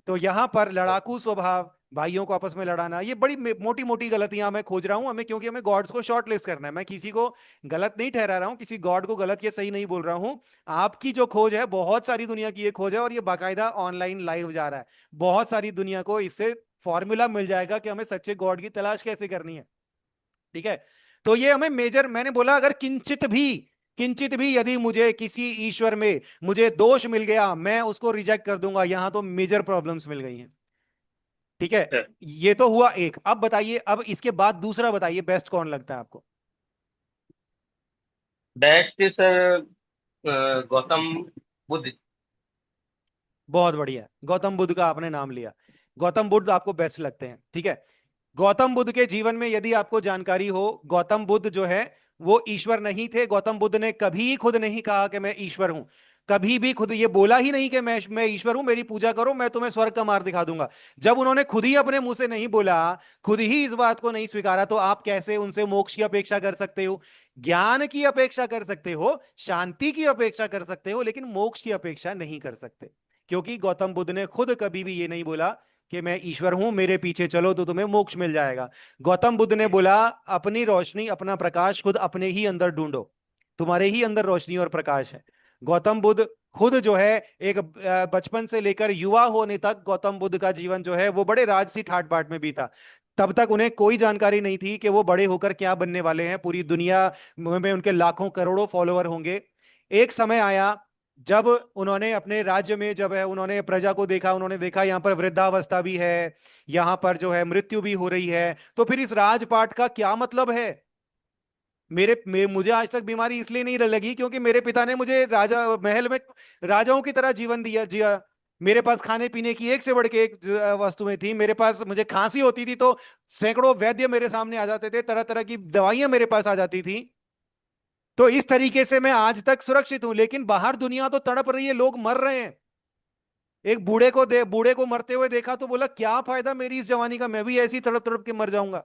[SPEAKER 2] तो यहां पर लड़ाकू स्वभाव, भाइयों को आपस में लड़ाना, ये बड़ी मोटी मोटी गलतियां मैं खोज रहा हूं हमें, क्योंकि हमें गॉड्स को शॉर्ट लिस्ट करना है। मैं किसी को गलत नहीं ठहरा रहा हूं, किसी गॉड को गलत या सही नहीं बोल रहा हूं। आपकी जो खोज है, बहुत सारी दुनिया की ये खोज है, और ये बाकायदा ऑनलाइन लाइव जा रहा है, बहुत सारी दुनिया को इससे फॉर्मूला मिल जाएगा कि हमें सच्चे गॉड की तलाश कैसे करनी है। ठीक है, तो ये हमें मेजर, मैंने बोला अगर किंचित भी यदि मुझे किसी ईश्वर में मुझे दोष मिल गया, मैं उसको रिजेक्ट कर दूंगा। यहां तो मेजर प्रॉब्लम्स मिल गई हैं। ठीक है,
[SPEAKER 1] सर।
[SPEAKER 2] ये तो हुआ एक। अब बताइए, अब इसके बाद दूसरा बताइए, बेस्ट कौन लगता है आपको?
[SPEAKER 1] Best sir Gautam Buddha.
[SPEAKER 2] बहुत बढ़िया, गौतम बुद्ध का आपने नाम लिया, गौतम बुद्ध आपको बेस्ट लगते हैं। ठीक है, गौतम बुद्ध के जीवन में यदि आपको जानकारी हो, गौतम बुद्ध जो है वो ईश्वर नहीं थे। गौतम बुद्ध ने कभी खुद नहीं कहा कि मैं ईश्वर हूं, कभी भी खुद ये बोला ही नहीं कि मैं ईश्वर हूं, मेरी पूजा करो, मैं तुम्हें स्वर्ग का मार्ग दिखा दूंगा। जब उन्होंने खुद ही अपने मुंह से नहीं बोला, खुद ही इस बात को नहीं स्वीकारा, तो आप कैसे उनसे मोक्ष की अपेक्षा कर सकते हो? ज्ञान की अपेक्षा कर सकते हो, शांति की अपेक्षा कर सकते हो, लेकिन मोक्ष की अपेक्षा नहीं कर सकते, क्योंकि गौतम बुद्ध ने खुद कभी भी ये नहीं बोला कि मैं ईश्वर हूं, मेरे पीछे चलो तो तुम्हें मोक्ष मिल जाएगा। गौतम बुद्ध ने बोला, अपनी रोशनी अपना प्रकाश खुद अपने ही अंदर ढूंढो, तुम्हारे ही अंदर रोशनी और प्रकाश है। गौतम बुद्ध खुद जो है एक बचपन से लेकर युवा होने तक गौतम बुद्ध का जीवन जो है वो बड़े राजसी ठाट बाट में बीता। तब तक उन्हें कोई जानकारी नहीं थी कि वो बड़े होकर क्या बनने वाले हैं, पूरी दुनिया में उनके लाखों करोड़ों फॉलोअर होंगे। एक समय आया जब उन्होंने अपने राज्य में, जब है उन्होंने प्रजा को देखा, उन्होंने देखा यहाँ पर वृद्धावस्था भी है, यहाँ पर जो है मृत्यु भी हो रही है, तो फिर इस राजपाट का क्या मतलब है? मुझे आज तक बीमारी इसलिए नहीं लगी क्योंकि मेरे पिता ने मुझे राजा महल में राजाओं की तरह जीवन दिया जिया। मेरे पास खाने पीने की एक से बढ़ के एक वस्तुएं थी। मेरे पास, मुझे खांसी होती थी तो सैकड़ों वैद्य मेरे सामने आ जाते थे, तरह तरह की दवाइयां मेरे पास आ जाती थी। तो इस तरीके से मैं आज तक सुरक्षित हूं। लेकिन बाहर दुनिया तो तड़प रही है, लोग मर रहे हैं। एक बूढ़े को मरते हुए देखा तो बोला क्या फायदा मेरी इस जवानी का, मैं भी ऐसी तड़प तड़प के मर जाऊंगा।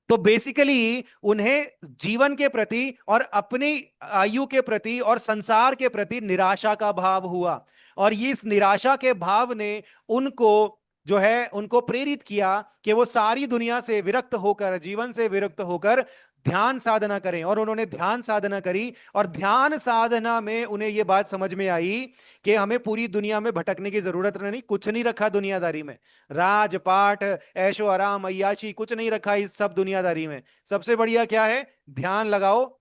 [SPEAKER 2] तो बेसिकली उन्हें जीवन के प्रति और अपनी आयु के प्रति और संसार के प्रति निराशा का भाव हुआ। और ये इस निराशा के भाव ने उनको जो है उनको प्रेरित किया कि वो सारी दुनिया से विरक्त होकर, जीवन से विरक्त होकर ध्यान साधना करें। और उन्होंने ध्यान साधना करी, और ध्यान साधना में उन्हें यह बात समझ में आई कि हमें पूरी दुनिया में भटकने की जरूरत नहीं, कुछ नहीं रखा दुनियादारी में। राजपाट, ऐशो आराम, अय्याशी कुछ नहीं रखा इस सब दुनियादारी में। सबसे बढ़िया क्या है? ध्यान लगाओ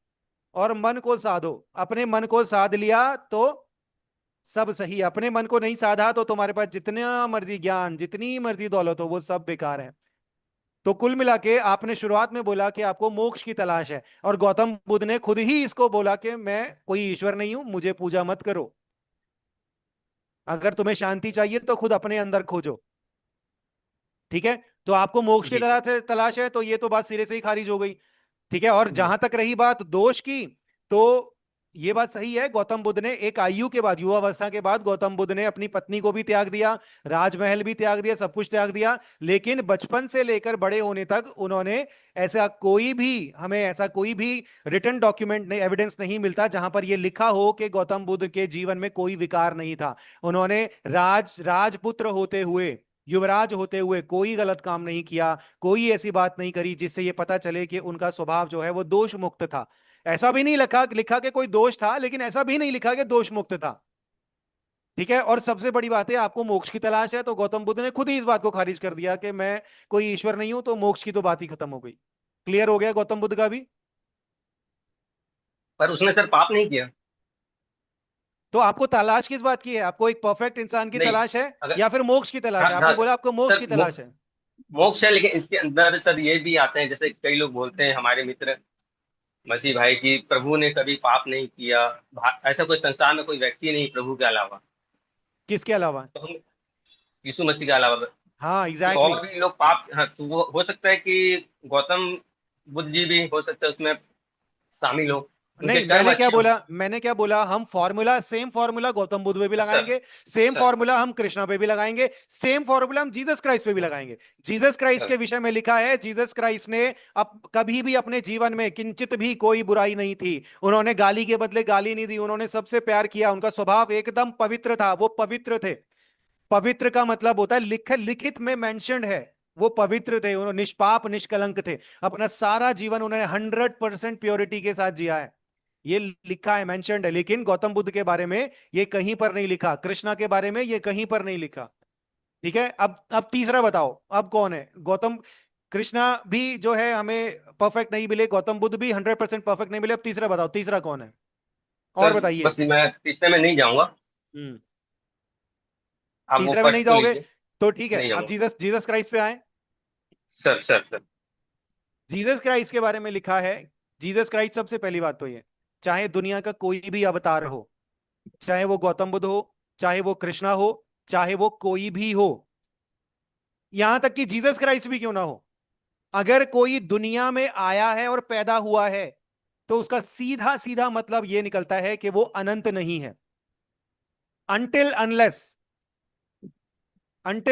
[SPEAKER 2] और मन को साधो। अपने मन को साध लिया तो सब सही। अपने मन को नहीं साधा तो तुम्हारे पास जितना मर्जी ज्ञान, जितनी मर्जी दौलत हो, वो सब बेकार है। तो कुल मिला के आपने शुरुआत में बोला कि आपको मोक्ष की तलाश है, और गौतम बुद्ध ने खुद ही इसको बोला कि मैं कोई ईश्वर नहीं हूं, मुझे पूजा मत करो। अगर तुम्हें शांति चाहिए तो खुद अपने अंदर खोजो। ठीक है? तो आपको मोक्ष की
[SPEAKER 1] जी जी।
[SPEAKER 2] तलाश है, तो ये तो बात सिरे से ही खारिज हो गई। ठीक है? और
[SPEAKER 1] जी
[SPEAKER 2] जहां तक रही बात दोष की, तो ये बात सही है, गौतम बुद्ध ने एक आयु के बाद, युवावस्था के बाद, गौतम बुद्ध ने अपनी पत्नी को भी त्याग दिया, राजमहल भी त्याग दिया, सब कुछ त्याग दिया। लेकिन बचपन से लेकर बड़े होने तक उन्होंने हमें ऐसा कोई भी रिटन डॉक्यूमेंट नहीं, एविडेंस नहीं मिलता जहां पर यह लिखा हो कि गौतम बुद्ध के जीवन में कोई विकार नहीं था। उन्होंने राजपुत्र होते हुए, युवराज होते हुए कोई गलत काम नहीं किया, कोई ऐसी बात नहीं करी जिससे यह पता चले कि उनका स्वभाव जो है वो दोष मुक्त था। ऐसा भी नहीं लिखा लिखा कि कोई दोष था, लेकिन ऐसा भी नहीं लिखा कि दोष मुक्त था। ठीक है? और सबसे बड़ी बात है, आपको मोक्ष की तलाश है, तो गौतम बुद्ध ने खुद ही इस बात को खारिज कर दिया कि मैं कोई ईश्वर नहीं हूं, तो मोक्ष की तो बात ही खत्म हो गई। क्लियर हो गया गौतम बुद्ध का भी?
[SPEAKER 1] पर उसने सर पाप नहीं किया।
[SPEAKER 2] तो आपको तलाश किस बात की है? आपको एक परफेक्ट इंसान की
[SPEAKER 1] नहीं,
[SPEAKER 2] तलाश है,
[SPEAKER 1] अगर,
[SPEAKER 2] या फिर मोक्ष की तलाश
[SPEAKER 1] हाँ
[SPEAKER 2] है?
[SPEAKER 1] हाँ
[SPEAKER 2] आपने बोला आपको मोक्ष
[SPEAKER 1] सर,
[SPEAKER 2] की तलाश है।
[SPEAKER 1] मोक्ष है, लेकिन इसके अंदर सर ये भी आते हैं, जैसे कई लोग बोलते हैं हमारे मित्र मसीह भाई की प्रभु ने कभी पाप नहीं किया। ऐसा कोई संसार में कोई व्यक्ति नहीं प्रभु के अलावा।
[SPEAKER 2] किसके अलावा?
[SPEAKER 1] तो हम यीशु मसीह के अलावा
[SPEAKER 2] हाँ,
[SPEAKER 1] कि
[SPEAKER 2] एग्जैक्टली
[SPEAKER 1] और भी लोग पाप, हाँ, तो वो हो सकता है कि गौतम बुद्ध जी भी हो सकता है उसमें शामिल हो, उनके
[SPEAKER 2] नहीं,
[SPEAKER 1] कर्म अच्छे हों।
[SPEAKER 2] मैंने क्या बोला, हम formula, same formula Gautam Buddha पे भी
[SPEAKER 1] सर
[SPEAKER 2] लगाएंगे, सेम
[SPEAKER 1] सर
[SPEAKER 2] फॉर्मूला हम कृष्णा पे भी लगाएंगे, सेम फॉर्मूला हम जीसस क्राइस्ट पे भी लगाएंगे। जीसस क्राइस्ट
[SPEAKER 1] सर
[SPEAKER 2] के विषय में लिखा है, जीसस क्राइस्ट ने अब कभी भी अपने जीवन में किंचित भी कोई बुराई नहीं थी। उन्होंने गाली के बदले गाली नहीं दी, उन्होंने सबसे प्यार किया, उनका स्वभाव एकदम पवित्र था, वो पवित्र थे। पवित्र का मतलब होता है लिखित में मेंशन्ड है, वो पवित्र थे, उन्होंने निष्पाप निष्कलंक थे। अपना सारा जीवन उन्होंने 100% प्योरिटी के साथ जिया है। ये लिखा है, मेंशन्ड है। लेकिन गौतम बुद्ध के बारे में ये कहीं पर नहीं लिखा, कृष्णा के बारे में ये कहीं पर नहीं लिखा। ठीक है? अब तीसरा बताओ, अब कौन है गौतम? कृष्णा भी जो है हमें परफेक्ट नहीं मिले, गौतम बुद्ध भी 100% परफेक्ट नहीं मिले। अब तीसरा बताओ, तीसरा कौन है? और
[SPEAKER 1] सर,
[SPEAKER 2] बताइए।
[SPEAKER 1] बस मैं तीसरे में नहीं जाऊंगा,
[SPEAKER 2] हम्म।
[SPEAKER 1] आप वो
[SPEAKER 2] तीसरे में नहीं
[SPEAKER 1] फर्स्ट को
[SPEAKER 2] जाओगे?
[SPEAKER 1] लीजिए।
[SPEAKER 2] तो ठीक है,
[SPEAKER 1] नहीं
[SPEAKER 2] अब
[SPEAKER 1] जाऊंगा।
[SPEAKER 2] जीसस जीसस क्राइस्ट पे आए।
[SPEAKER 1] Sir sir sir
[SPEAKER 2] Jesus Christ के बारे में लिखा है, जीसस क्राइस्ट, सबसे पहली बात तो ये, चाहे दुनिया का कोई भी अवतार हो, चाहे वो गौतम बुद्ध हो, चाहे वो कृष्णा हो, चाहे वो कोई भी हो, यहां तक कि जीसस क्राइस्ट भी क्यों ना हो, अगर कोई दुनिया में आया है और पैदा हुआ है, तो उसका सीधा सीधा मतलब यह निकलता है कि वो अनंत नहीं है। अनटिल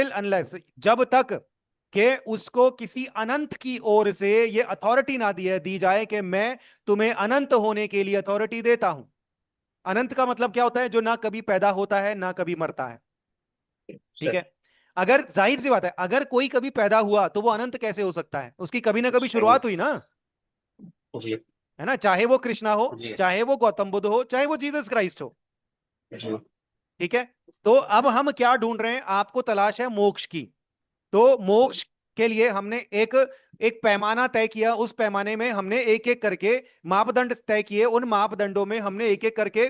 [SPEAKER 2] अनलेस, जब तक कि उसको किसी अनंत की ओर से यह अथॉरिटी ना दी जाए कि मैं तुम्हें अनंत होने के लिए अथॉरिटी देता हूं। अनंत का मतलब क्या होता है? जो ना कभी पैदा होता है ना कभी मरता है। ठीक
[SPEAKER 1] सर।
[SPEAKER 2] है? अगर, जाहिर सी बात है, अगर कोई कभी पैदा हुआ तो वो अनंत कैसे हो सकता है? उसकी कभी ना कभी
[SPEAKER 1] सही।
[SPEAKER 2] शुरुआत हुई ना।
[SPEAKER 1] जी
[SPEAKER 2] है ना? चाहे वो कृष्णा हो,
[SPEAKER 1] जी
[SPEAKER 2] चाहे वो गौतम बुद्ध हो, चाहे वो जीसस क्राइस्ट हो।
[SPEAKER 1] जी।
[SPEAKER 2] ठीक है? तो अब हम क्या ढूंढ रहे हैं? आपको तलाश है मोक्ष की। तो मोक्ष के लिए हमने एक एक पैमाना तय किया, उस पैमाने में हमने एक एक करके मापदंड तय किए, उन मापदंडों में हमने एक एक करके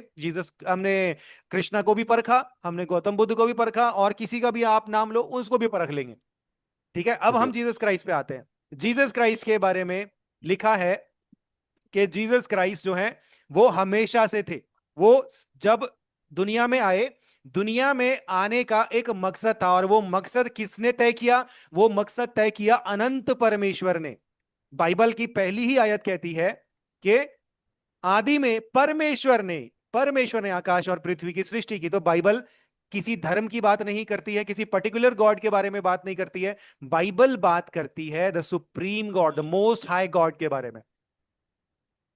[SPEAKER 2] हमने कृष्णा को भी परखा, हमने गौतम बुद्ध को भी परखा, और किसी का भी आप नाम लो उसको भी परख लेंगे। ठीक है? अब हम
[SPEAKER 1] जी
[SPEAKER 2] जीसस क्राइस्ट पे आते हैं। जीसस क्राइस्ट के बारे में लिखा है कि जीसस क्राइस्ट जो है वो हमेशा से थे। वो जब दुनिया में आए दुनिया में आने का एक मकसद था, और वो मकसद किसने तय किया? वो मकसद तय किया अनंत परमेश्वर ने। बाइबल की पहली ही आयत कहती है कि आदि में परमेश्वर ने आकाश और पृथ्वी की सृष्टि की। तो बाइबल किसी धर्म की बात नहीं करती है, किसी पर्टिकुलर गॉड के बारे में बात नहीं करती है। बाइबल बात करती है the supreme God, the most high God के बारे में।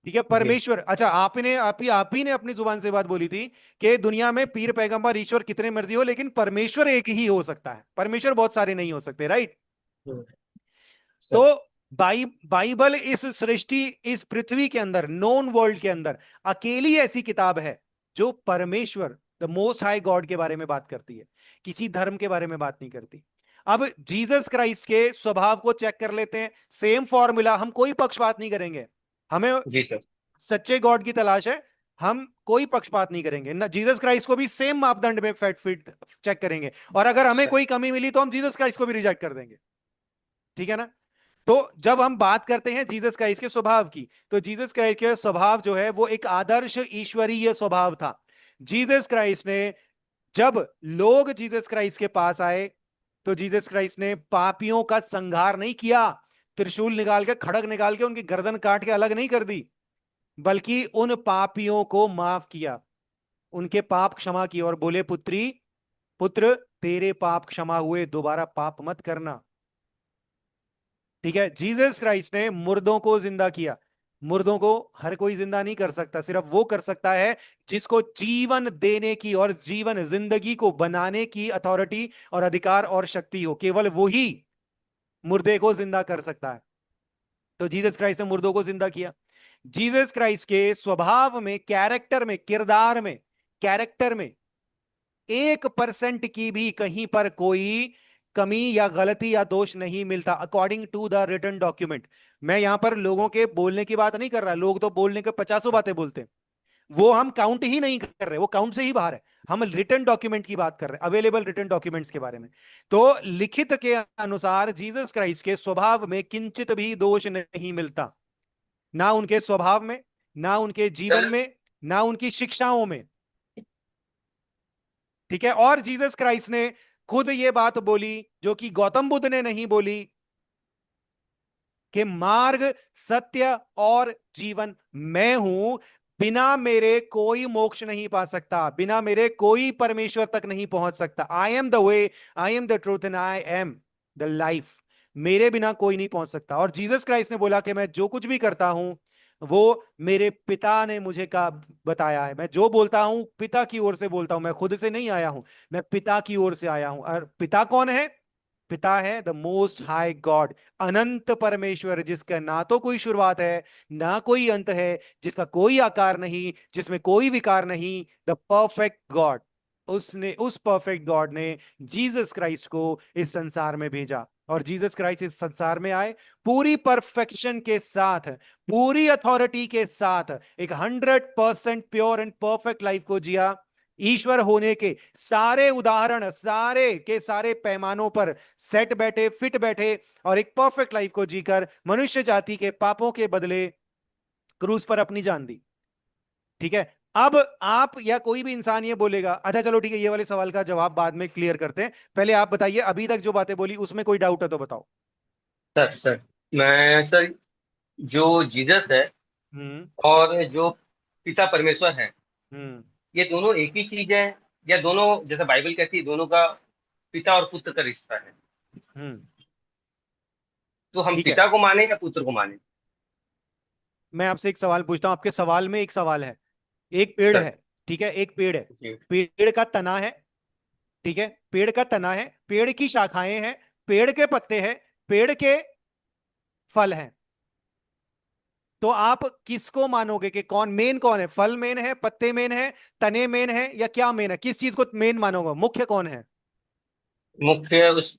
[SPEAKER 2] ठीक है,
[SPEAKER 1] जी
[SPEAKER 2] परमेश्वर। अच्छा, आप ही ने अपनी जुबान से बात बोली थी कि दुनिया में पीर पैगंबर ईश्वर कितने मर्जी हो, लेकिन परमेश्वर एक ही हो सकता है, परमेश्वर बहुत सारे नहीं हो सकते, राइट? तो
[SPEAKER 1] सर।
[SPEAKER 2] बाइबल इस सृष्टि, इस पृथ्वी के अंदर, नोन वर्ल्ड के अंदर अकेली ऐसी किताब है जो परमेश्वर, द मोस्ट हाई गॉड के बारे में बात करती है, किसी धर्म के बारे में बात नहीं करती। अब जीसस क्राइस्ट के स्वभाव को चेक कर लेते हैं। सेम फॉर्मूला, हम कोई पक्षपात नहीं करेंगे। हमें
[SPEAKER 1] जी सर।
[SPEAKER 2] सच्चे गॉड की तलाश है, हम कोई पक्षपात नहीं करेंगे ना। जीसस क्राइस्ट को भी सेम मापदंड में फैट फिट चेक करेंगे, और अगर हमें
[SPEAKER 1] सर
[SPEAKER 2] कोई कमी मिली तो हम जीसस क्राइस्ट को भी रिजेक्ट कर देंगे। ठीक है ना? तो जब हम बात करते हैं जीसस क्राइस्ट के स्वभाव की, तो जीसस क्राइस्ट के स्वभाव जो है वो एक आदर्श ईश्वरीय स्वभाव था। जीसस क्राइस्ट ने, जब लोग जीसस क्राइस्ट के पास आए, तो जीसस क्राइस्ट ने पापियों का संहार नहीं किया, त्रिशूल निकाल के, खड़ग निकाल के उनकी गर्दन काट के अलग नहीं कर दी, बल्कि उन पापियों को माफ किया, उनके पाप क्षमा किए, और बोले, पुत्र तेरे पाप क्षमा हुए, दोबारा पाप मत करना। ठीक है, जीसस क्राइस्ट ने मुर्दों को जिंदा किया। मुर्दों को हर कोई जिंदा नहीं कर सकता, सिर्फ वो कर सकता है जिसको जीवन देने की और जीवन, जिंदगी को बनाने की अथॉरिटी और अधिकार और शक्ति हो। केवल वो ही मुर्दे को जिंदा कर सकता है। तो जीसस क्राइस्ट ने मुर्दों को जिंदा किया। जीसस क्राइस्ट के स्वभाव में, कैरेक्टर में, किरदार में, कैरेक्टर में 1% की भी कहीं पर कोई कमी या गलती या दोष नहीं मिलता, according to the written document. मैं यहां पर लोगों के बोलने की बात नहीं कर रहा, लोग तो बोलने के 50 बातें बोलते हैं, वो हम काउंट ही नहीं कर रहे, वो काउंट से ही बाहर है। हम रिटन डॉक्यूमेंट की बात कर रहे हैं, अवेलेबल रिटन डॉक्यूमेंट्स के बारे में। तो लिखित के अनुसार जीसस क्राइस्ट के स्वभाव में किंचित भी दोष नहीं मिलता, ना उनके स्वभाव में, ना उनके जीवन
[SPEAKER 1] सर।
[SPEAKER 2] में, ना उनकी शिक्षाओं में। ठीक है, और जीसस क्राइस्ट ने खुद ये बात बोली जो कि गौतम बुद्ध ने नहीं बोली, कि मार्ग, सत्य और जीवन मैं हूं, बिना मेरे कोई मोक्ष नहीं पा सकता, बिना मेरे कोई परमेश्वर तक नहीं पहुंच सकता। I am the way, I am the truth and I am the life. मेरे बिना कोई नहीं पहुंच सकता। और जीसस क्राइस्ट ने बोला कि मैं जो कुछ भी करता हूं वो मेरे पिता ने मुझे का बताया है। मैं जो बोलता हूं पिता की ओर से बोलता हूं, मैं खुद से नहीं आया हूं, मैं पिता की ओर से आया हूं। और पिता कौन है? पिता है द मोस्ट हाई गॉड, अनंत परमेश्वर, जिसका ना तो कोई शुरुआत है ना कोई अंत है, जिसका कोई आकार नहीं, जिसमें कोई विकार नहीं, द परफेक्ट गॉड। उसने, उस परफेक्ट गॉड ने जीसस क्राइस्ट को इस संसार में भेजा, और जीसस क्राइस्ट इस संसार में आए पूरी परफेक्शन के साथ, पूरी अथॉरिटी के साथ, एक 100% प्योर एंड परफेक्ट लाइफ को जिया। ईश्वर होने के सारे उदाहरण, सारे के सारे पैमानों पर सेट बैठे, फिट बैठे, और एक परफेक्ट लाइफ को जीकर मनुष्य जाति के पापों के बदले क्रूस पर अपनी जान दी। ठीक है, अब आप या कोई भी इंसान ये बोलेगा, अच्छा चलो ठीक है, ये वाले सवाल का जवाब बाद में क्लियर करते हैं, पहले आप बताइए अभी तक जो बातें बोली उसमें कोई डाउट है तो बताओ।
[SPEAKER 1] सर मैं सर, जो जीसस है
[SPEAKER 2] हम्म।
[SPEAKER 1] और जो पिता परमेश्वर है,
[SPEAKER 2] हम्म।
[SPEAKER 1] ये दोनों एक ही चीज है, या दोनों, जैसे बाइबल कहती है, दोनों का पिता और पुत्र का रिश्ता है?
[SPEAKER 2] हम्म।
[SPEAKER 1] तो हम
[SPEAKER 2] ठीक है,
[SPEAKER 1] पिता को माने या पुत्र को माने?
[SPEAKER 2] मैं आपसे एक सवाल पूछता हूं, आपके सवाल में एक सवाल है। एक पेड़
[SPEAKER 1] सर।
[SPEAKER 2] है, ठीक है, एक पेड़ है,
[SPEAKER 1] जी।
[SPEAKER 2] पेड़ का तना है, ठीक है, पेड़ का तना है, पेड़ की शाखाएं हैं, पेड़ के पत्ते हैं, पेड़ के फल हैं। तो आप किसको मानोगे कि कौन मेन, कौन है? फल मेन है, पत्ते मेन है, तने मेन है, या क्या मेन है? किस चीज को मेन मानोगे? मुख्य कौन है?
[SPEAKER 1] मुख्य उस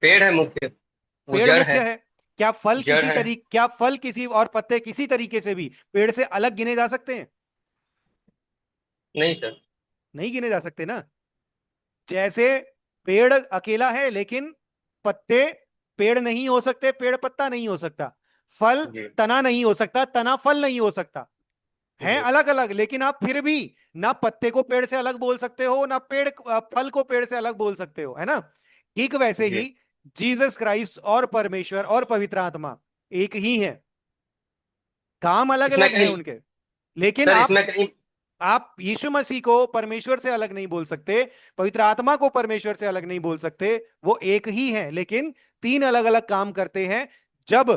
[SPEAKER 1] पेड़ है, मुख्य वो
[SPEAKER 2] पेड़
[SPEAKER 1] जड़ है।
[SPEAKER 2] मुख्य है। क्या फल
[SPEAKER 1] जड़
[SPEAKER 2] किसी
[SPEAKER 1] है।
[SPEAKER 2] तरीके, क्या फल किसी और पत्ते किसी तरीके से भी पेड़ से अलग गिने जा सकते हैं?
[SPEAKER 1] नहीं सर।
[SPEAKER 2] नहीं गिने जा सकते ना। जैसे पेड़ अकेला है लेकिन पत्ते पेड़ नहीं हो सकते, पेड़ पत्ता नहीं हो सकता, फल
[SPEAKER 1] जी।
[SPEAKER 2] तना नहीं हो सकता, तना फल नहीं हो सकता। हैं
[SPEAKER 1] जी।
[SPEAKER 2] अलग अलग, लेकिन आप फिर भी ना पत्ते को पेड़ से अलग बोल सकते हो, ना फल को पेड़ से अलग बोल सकते हो, है ना। ठीक वैसे ही
[SPEAKER 1] जी
[SPEAKER 2] जीसस क्राइस्ट और परमेश्वर और पवित्र आत्मा एक ही है, काम अलग
[SPEAKER 1] इसमें
[SPEAKER 2] अलग है
[SPEAKER 1] कहीं,
[SPEAKER 2] उनके। लेकिन
[SPEAKER 1] सर इसमें कहीं,
[SPEAKER 2] आप यीशु मसीह को परमेश्वर से अलग नहीं बोल सकते, पवित्र आत्मा को परमेश्वर से अलग नहीं बोल सकते। वो एक ही है, लेकिन तीन अलग अलग काम करते हैं। जब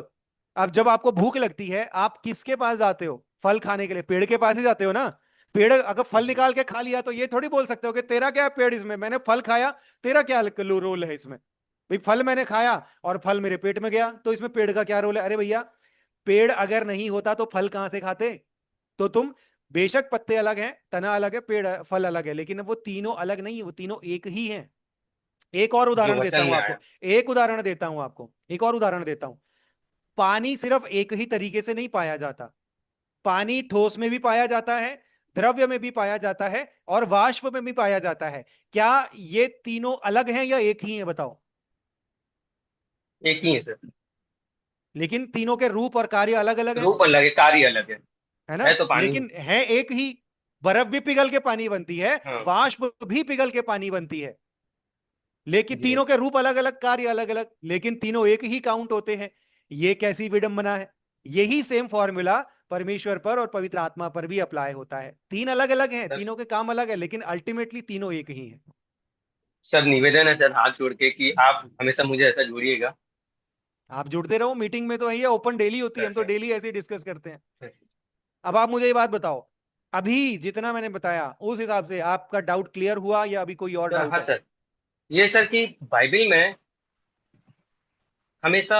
[SPEAKER 2] अब जब आपको भूख लगती है, आप किसके पास जाते हो फल खाने के लिए? पेड़ के पास ही जाते हो ना। पेड़ अगर फल निकाल के खा लिया तो ये थोड़ी बोल सकते हो कि तेरा क्या है पेड़ इसमें, मैंने फल खाया, तेरा क्या रोल है इसमें। भाई फल मैंने खाया और फल मेरे पेट में गया, तो इसमें पेड़ का क्या रोल है? अरे भैया, पेड़ अगर नहीं होता तो फल कहां से खाते? तो तुम बेशक पत्ते अलग हैं, तना अलग है, फल अलग है, लेकिन वो तीनों अलग नहीं है, वो तीनों एक ही हैं। एक और
[SPEAKER 1] जो
[SPEAKER 2] उदाहरण देता
[SPEAKER 1] वचन
[SPEAKER 2] हूं
[SPEAKER 1] में
[SPEAKER 2] आपको,
[SPEAKER 1] आया।
[SPEAKER 2] एक उदाहरण देता हूं आपको, एक और उदाहरण देता हूं। पानी सिर्फ एक ही तरीके से नहीं पाया जाता। पानी ठोस में भी पाया जाता है, द्रव्य में भी पाया जाता है, और वाष्प में भी पाया जाता है। क्या ये तीनों अलग हैं या एक ही हैं, बताओ।
[SPEAKER 1] एक ही है सर।
[SPEAKER 2] लेकिन तीनों के रूप और कार्य अलग अलग हैं,
[SPEAKER 1] रूप अलग है, कार्य अलग
[SPEAKER 2] है ना।
[SPEAKER 1] है तो पानी ही।
[SPEAKER 2] लेकिन है एक ही। बर्फ भी पिघल के पानी बनती है,
[SPEAKER 1] हाँ।
[SPEAKER 2] वाष्प भी पिघल के पानी बनती है, लेकिन
[SPEAKER 1] जी।
[SPEAKER 2] तीनों के रूप अलग अलग, कार्य अलग अलग, लेकिन तीनों एक ही काउंट होते हैं। ये कैसी विडंबना है। यही सेम फॉर्मूला परमेश्वर पर और पवित्र आत्मा पर भी अप्लाई होता है। तीन अलग अलग हैं,
[SPEAKER 1] सर,
[SPEAKER 2] तीनों के काम अलग है, लेकिन अल्टीमेटली तीनों एक ही हैं।
[SPEAKER 1] सर निवेदन है सर हाथ जोड़ के कि आप हमेशा मुझे ऐसा जोड़िएगा।
[SPEAKER 2] आप जुड़ते रहो, मीटिंग में तो है, ये ओपन डेली होती है,
[SPEAKER 1] सर
[SPEAKER 2] हम तो
[SPEAKER 1] सर
[SPEAKER 2] डेली ऐसे डिस्कस करते हैं।
[SPEAKER 1] सर।
[SPEAKER 2] अब आप मुझे ये बात बताओ, अभी जितना मैंने बताया उस हिसाब से आपका डाउट क्लियर हुआ या अभी कोई और डाउट
[SPEAKER 1] हाँ
[SPEAKER 2] है?
[SPEAKER 1] सर, ये सर कि बाइबल में हमेशा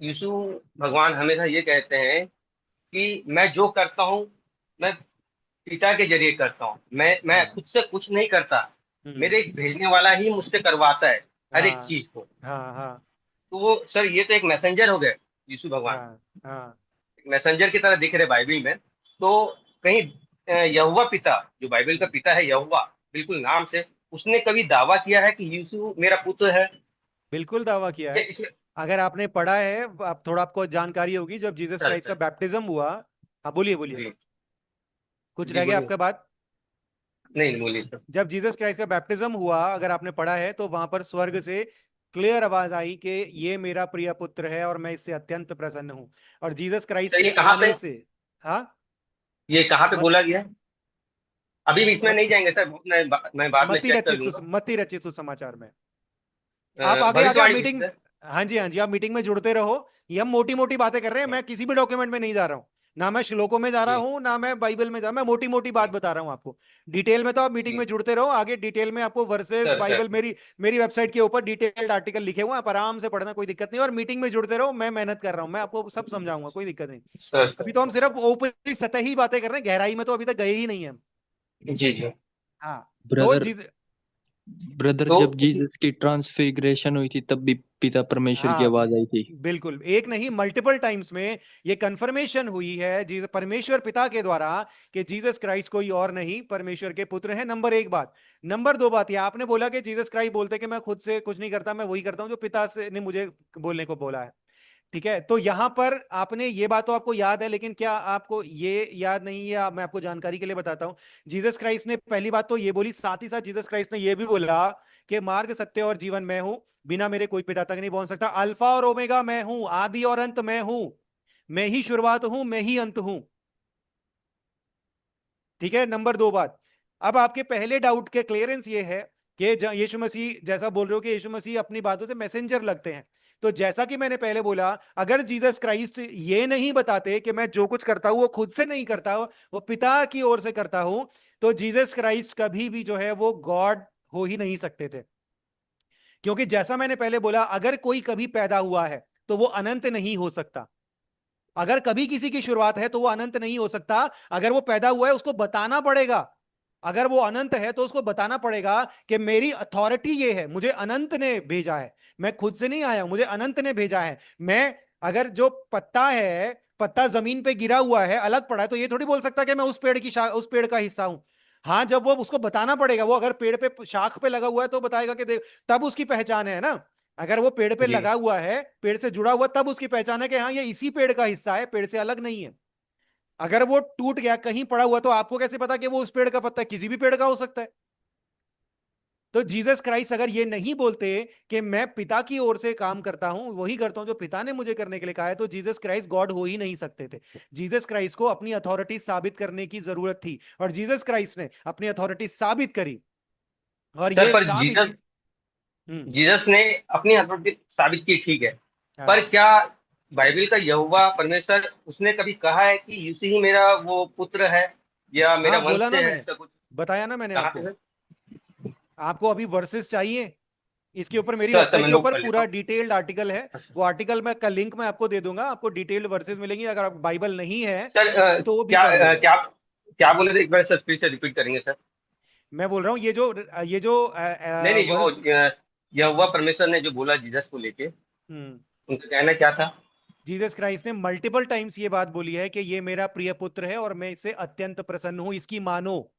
[SPEAKER 1] यीशु भगवान हमेशा ये कहते हैं कि मैं जो करता हूँ, मैं पिता के जरिए करता हूँ, मैं
[SPEAKER 2] हम्म।
[SPEAKER 1] खुद से कुछ नहीं करता।
[SPEAKER 2] हम्म।
[SPEAKER 1] मेरे एक भेजने वाला ही मुझसे करवाता है हर एक
[SPEAKER 2] हाँ
[SPEAKER 1] चीज को।
[SPEAKER 2] हाँ हाँ
[SPEAKER 1] तो वो सर ये तो एक मैसेंजर हो गए यीशु भगवान,
[SPEAKER 2] हाँ हाँ
[SPEAKER 1] एक मैसेंजर की तरह दिख रहे बाइबल में। तो कहीं यहोवा पिता, जो बाइबल का पिता है यहोवा बिल्कुल नाम से, उसने कभी दावा किया है कि यीशु मेरा पुत्र है?
[SPEAKER 2] बिल्कुल दावा किया
[SPEAKER 1] या
[SPEAKER 2] है।
[SPEAKER 1] इसमें,
[SPEAKER 2] अगर आपने पढ़ा है, आप थोड़ा, आपको जानकारी होगी, जब जीसस
[SPEAKER 1] सर
[SPEAKER 2] क्राइस्ट का
[SPEAKER 1] सर
[SPEAKER 2] बैप्टिज्म हुआ। हाँ बोलिए बोलिए,
[SPEAKER 1] जी
[SPEAKER 2] कुछ
[SPEAKER 1] जी
[SPEAKER 2] रह गया
[SPEAKER 1] बोलिए।
[SPEAKER 2] आपका बात।
[SPEAKER 1] नहीं बोलिए सर।
[SPEAKER 2] जब जीसस क्राइस्ट का बैप्टिज्म हुआ, अगर आपने पढ़ा है, तो वहां पर स्वर्ग से क्लियर आवाज आई कि ये मेरा प्रिय पुत्र है और मैं इससे अत्यंत प्रसन्न हूं। और जीसस क्राइस्ट
[SPEAKER 1] सर
[SPEAKER 2] के
[SPEAKER 1] ये कहाँ
[SPEAKER 2] आने
[SPEAKER 1] पे,
[SPEAKER 2] से, हाँ,
[SPEAKER 1] ये कहाँ पे
[SPEAKER 2] मत
[SPEAKER 1] बोला गया है? अभी भी इसमें
[SPEAKER 2] मत
[SPEAKER 1] नहीं जाएंगे सर, बहुत मैं बाद में चेक कर लूंगा।
[SPEAKER 2] मती रचित सुसमाचार में। आप आगे आगे आप
[SPEAKER 1] भविष्यवाणी में
[SPEAKER 2] मीटिंग,
[SPEAKER 1] सर।
[SPEAKER 2] हाँ जी हाँ जी, आप मीटिंग में जुड़ते रहो। ये हम मोटी मोटी बातें कर रहे हैं,
[SPEAKER 1] हाँ,
[SPEAKER 2] मैं किसी भी डॉक्यूमेंट में नहीं जा रहा हूँ, ना मैं श्लोकों में जा रहा
[SPEAKER 1] जी
[SPEAKER 2] हूँ, ना मैं बाइबल में जा, मैं मोटी मोटी बात
[SPEAKER 1] जी
[SPEAKER 2] बता रहा हूँ आपको। डिटेल में तो आप मीटिंग
[SPEAKER 1] जी।
[SPEAKER 2] में जुड़ते रहो, आगे डिटेल में आपको वर्सेस
[SPEAKER 1] सर सर
[SPEAKER 2] बाइबल, मेरी मेरी वेबसाइट के ऊपर डिटेल्ड आर्टिकल लिखे हुए हैं, आप आराम से पढ़ना, कोई दिक्कत नहीं। और मीटिंग में जुड़ते रहो, मैं मेहनत कर रहा हूँ, मैं आपको सब समझाऊंगा, कोई दिक्कत नहीं।
[SPEAKER 1] सर
[SPEAKER 2] अभी तो हम
[SPEAKER 1] सर।
[SPEAKER 2] सिर्फ ऊपरी सतही बातें कर रहे हैं, गहराई में तो अभी तक गए ही नहीं है हम।
[SPEAKER 1] जी जी।
[SPEAKER 2] हाँ। तो
[SPEAKER 3] ब्रदर,
[SPEAKER 2] जिस
[SPEAKER 3] ब्रदर
[SPEAKER 1] तो
[SPEAKER 3] जब जीसस की ट्रांसफिगरेशन हुई थी तब भी पिता परमेश्वर की
[SPEAKER 2] हाँ
[SPEAKER 3] आवाज आई थी।
[SPEAKER 2] बिल्कुल, एक नहीं मल्टीपल टाइम्स में ये कंफर्मेशन हुई है जीसस परमेश्वर पिता के द्वारा कि जीसस क्राइस्ट कोई और नहीं, परमेश्वर के पुत्र है। नंबर एक बात। नंबर दो बात, ये आपने बोला कि जीसस क्राइस्ट बोलते कि मैं खुद से कुछ नहीं करता, मैं वही करता हूं जो पिता से ने मुझे बोलने को बोला है। ठीक है, तो यहां पर आपने ये बात तो आपको याद है, लेकिन क्या आपको ये याद नहीं है? मैं आपको जानकारी के लिए बताता हूं। जीसस क्राइस्ट ने पहली बात तो ये बोली, साथ ही साथ जीसस क्राइस्ट ने ये भी बोला कि मार्ग, सत्य और जीवन मैं हूं, बिना मेरे कोई पिता तक नहीं पहुंच सकता। अल्फा और ओमेगा मैं हूं, आदि और अंत मैं हूं, मैं ही शुरुआत हूं, मैं ही अंत हूं। ठीक है, नंबर दो बात। अब आपके पहले डाउट के क्लियरेंस ये है कि यीशु मसीह, जैसा बोल रहे हो कि यीशु मसीह अपनी बातों से मैसेंजर लगते हैं, तो जैसा कि मैंने पहले बोला, अगर जीसस क्राइस्ट ये नहीं बताते कि मैं जो कुछ करता हूं वो खुद से नहीं करता, वो पिता की ओर से करता हूं, तो जीसस क्राइस्ट कभी भी जो है वो गॉड हो ही नहीं सकते थे। क्योंकि जैसा मैंने पहले बोला, अगर कोई कभी पैदा हुआ है तो वो अनंत नहीं हो सकता। अगर कभी किसी की शुरुआत है तो वो अनंत नहीं हो सकता। अगर वो पैदा हुआ है उसको बताना पड़ेगा। अगर वो अनंत है तो उसको बताना पड़ेगा कि मेरी अथॉरिटी ये है, मुझे अनंत ने भेजा है, मैं खुद से नहीं आया, मुझे अनंत ने भेजा है। मैं, अगर जो पत्ता है, पत्ता जमीन पे गिरा हुआ है, अलग पड़ा है, तो ये थोड़ी बोल सकता कि मैं उस पेड़ की उस पेड़ का हिस्सा हूं। हाँ, जब वो उसको बताना पड़ेगा, वो अगर पेड़ पे शाख पे लगा हुआ है तो बताएगा कि देख, तब उसकी पहचान है ना। अगर वो पेड़ पे
[SPEAKER 1] जी
[SPEAKER 2] लगा हुआ है, पेड़ से जुड़ा हुआ, तब उसकी पहचान है कि हाँ ये इसी पेड़ का हिस्सा है, पेड़ से अलग नहीं है। अगर वो टूट गया कहीं पड़ा हुआ तो आपको कैसे पता कि वो उस पेड़ का पत्ता है? किसी भी पेड़ का हो सकता है। तो जीसस क्राइस्ट अगर ये नहीं बोलते कि मैं पिता की ओर से काम करता हूं, वही करता हूं जो पिता ने मुझे करने के लिए कहा है, तो जीसस क्राइस्ट गॉड हो ही नहीं सकते थे। जीसस क्राइस्ट को अपनी अथॉरिटी साबित करने की जरूरत थी, और जीसस क्राइस्ट ने अपनी अथॉरिटी साबित करी, और
[SPEAKER 1] सर
[SPEAKER 2] ये
[SPEAKER 1] पर
[SPEAKER 2] साबित
[SPEAKER 1] जीसस
[SPEAKER 2] हम्म।
[SPEAKER 1] जीसस ने अपनी अथॉरिटी साबित की, ठीक है, पर
[SPEAKER 2] हाँ,
[SPEAKER 1] क्या बाइबल का यहोवा परमेश्वर उसने कभी कहा है कि यीशु ही मेरा वो पुत्र है या मेरा
[SPEAKER 2] हाँ
[SPEAKER 1] वंश
[SPEAKER 2] बोला ना
[SPEAKER 1] से है,
[SPEAKER 2] मैंने,
[SPEAKER 1] ऐसा कुछ
[SPEAKER 2] बताया ना मैंने
[SPEAKER 1] कहा है
[SPEAKER 2] आपको।
[SPEAKER 1] सर?
[SPEAKER 2] आपको अभी वर्सेस चाहिए? इसके ऊपर मेरी
[SPEAKER 1] सर सर
[SPEAKER 2] वेबसाइट
[SPEAKER 1] मैं
[SPEAKER 2] के
[SPEAKER 1] नोट
[SPEAKER 2] ऊपर
[SPEAKER 1] कर लेता
[SPEAKER 2] पूरा
[SPEAKER 1] हूँ।
[SPEAKER 2] डिटेल्ड आर्टिकल है।
[SPEAKER 1] अच्छा।
[SPEAKER 2] वो आर्टिकल मैं का लिंक मैं आपको दे दूंगा, आपको डिटेल्ड वर्सेस मिलेंगी, अगर आप बाइबल नहीं है
[SPEAKER 1] सर
[SPEAKER 2] तो भी
[SPEAKER 1] क्या
[SPEAKER 2] पढ़ लेंगे।
[SPEAKER 1] क्या क्या बोले थे, एक बार सर फिर से रिपीट करेंगे सर?
[SPEAKER 2] मैं बोल रहा हूँ ये जो
[SPEAKER 1] नहीं नहीं, जो
[SPEAKER 2] वर्स
[SPEAKER 1] यहोवा परमेश्वर ने जो बोला जीसस को लेके,
[SPEAKER 2] हम्म।
[SPEAKER 1] उनका कहना क्या था?
[SPEAKER 2] जीसस क्राइस्ट ने मल्टीपल टाइम्स ये बात बोली है कि ये मेरा प्रिय पुत्र है और मैं इससे अत्यंत प्रसन्न हूं, इसकी मानो।